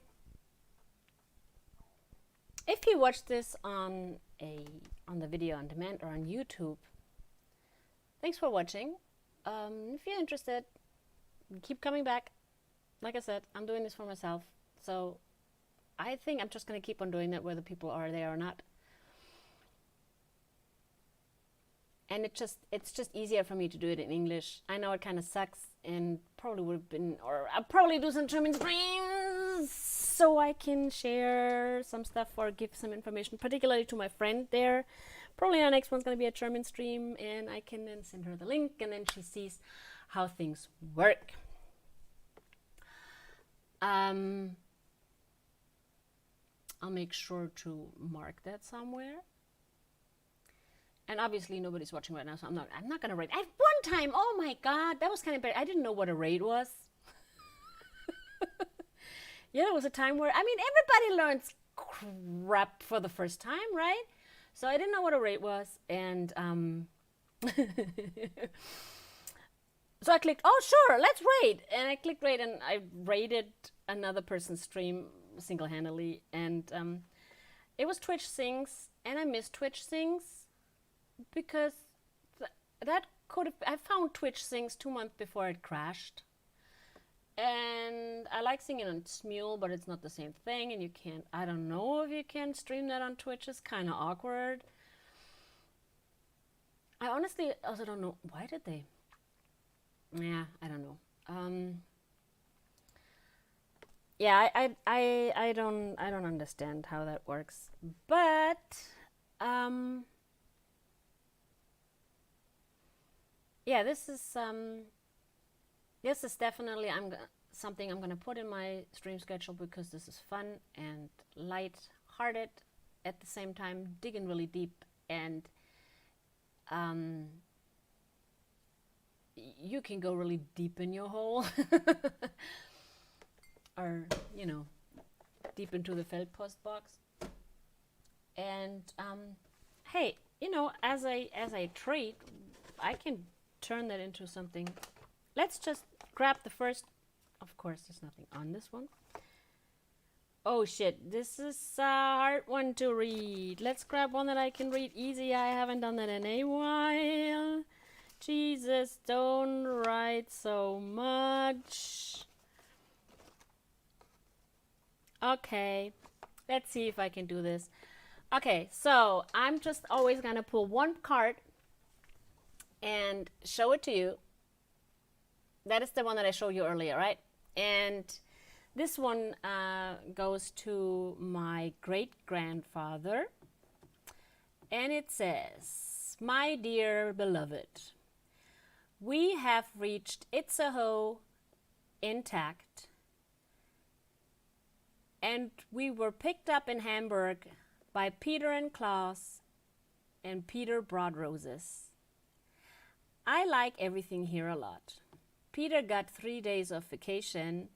if you watch this on the video on demand or on YouTube, thanks for watching. If you're interested, keep coming back. Like I said, I'm doing this for myself, so I think I'm just gonna keep on doing that whether people are there or not. And it's just easier for me to do it in English. I know it kind of sucks, and probably would have been, or I'll probably do some German streams so I can share some stuff or give some information, particularly to my friend there. Probably our next one's going to be a German stream, and I can then send her the link, and then she sees how things work. I'll make sure to mark that somewhere. And obviously nobody's watching right now, so I'm not gonna rate. At one time, oh my god, that was kind of bad. I didn't know what a raid was. Yeah, there was a time where, I mean, everybody learns crap for the first time, right? So I didn't know what a raid was, and so I clicked, oh sure, let's raid, and I clicked raid, and I raided another person's stream single-handedly, and it was Twitch Sings, and I missed Twitch Sings because that could have, I found Twitch Sings 2 months before it crashed, and I like singing on Smule, but it's not the same thing, and you can't, I don't know if you can stream that on Twitch. It's kind of awkward. I honestly also don't know, why did they? Yeah, I don't know. Yeah, I don't understand how that works, but yeah, this is definitely something I'm gonna put in my stream schedule, because this is fun and light-hearted at the same time, digging really deep, and you can go really deep in your hole, or deep into the Feldpost box. And hey, as I trade, I can turn that into something. Let's just grab the first. Of course, there's nothing on this one. Oh shit, this is a hard one to read. Let's grab one that I can read easy. I haven't done that in a while. Jesus, don't write so much. Okay, let's see if I can do this. Okay, so I'm just always gonna pull one card and show it to you. That is the one that I showed you earlier, right? And this one goes to my great-grandfather, and it says, "My dear beloved, we have reached Itzehoe intact, and we were picked up in Hamburg by Peter and Klaus, and Peter brought roses. I like everything here a lot. Peter got 3 days of vacation,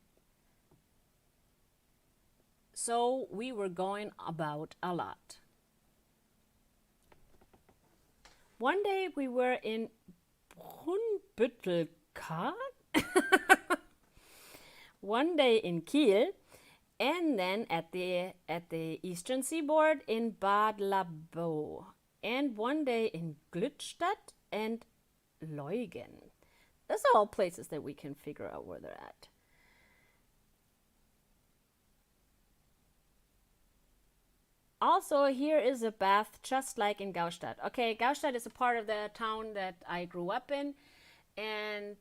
so we were going about a lot. One day we were in Brunnbüttelkart, one day in Kiel, and then at the eastern seaboard in Bad Labo, and one day in Glückstadt and Leugen." Those are all places that we can figure out where they're at. Also, here is a bath just like in Gaustadt. Okay, Gaustadt is a part of the town that I grew up in, and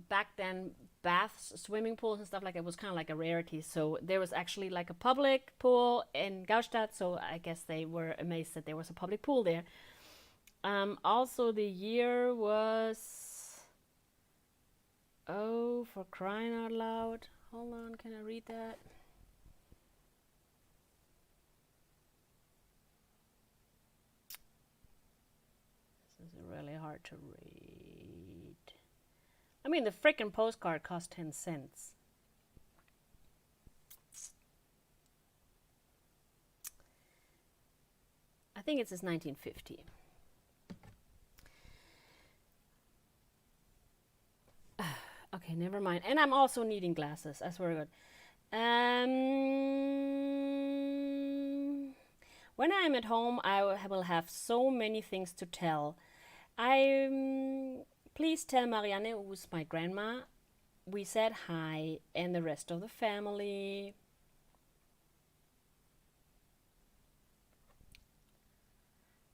back then baths, swimming pools and stuff like that was kind of like a rarity. So there was actually like a public pool in Gaustadt, so I guess they were amazed that there was a public pool there. Also, the year was... Oh, for crying out loud. Hold on, can I read that? This is really hard to read. I mean, the frickin' postcard cost 10 cents. I think it says 1950. Okay, never mind. And I'm also needing glasses. I swear to God. When I'm at home, I will have so many things to tell. Please tell Marianne, who's my grandma, we said hi, and the rest of the family.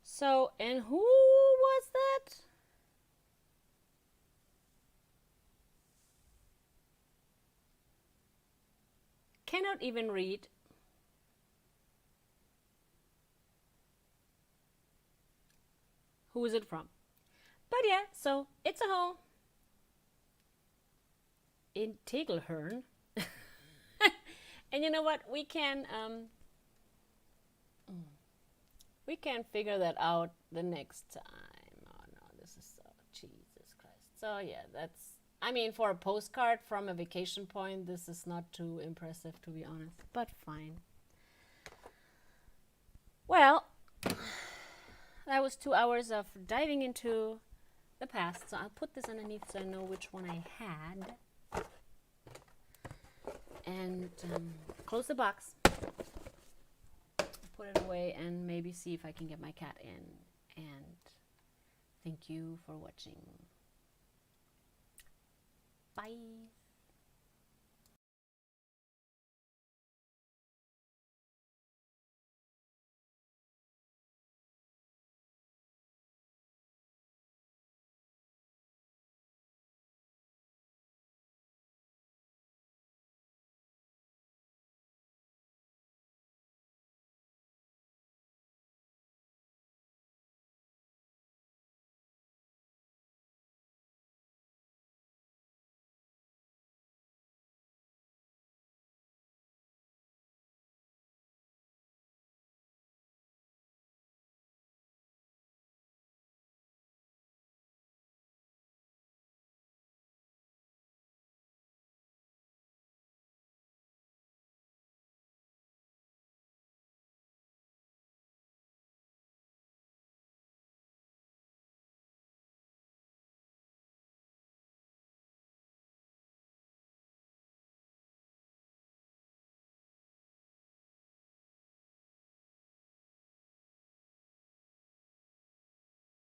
So, and who was that? Cannot even read. Who is it from? But yeah, so it's a home in Tegelhern. And you know what? We can figure that out the next time. Oh no, this is so Jesus Christ. So yeah, that's, I mean, for a postcard from a vacation point, this is not too impressive, to be honest, but fine. Well, that was 2 hours of diving into the past. So I'll put this underneath so I know which one I had. And close the box. Put it away and maybe see if I can get my cat in. And thank you for watching. Bye.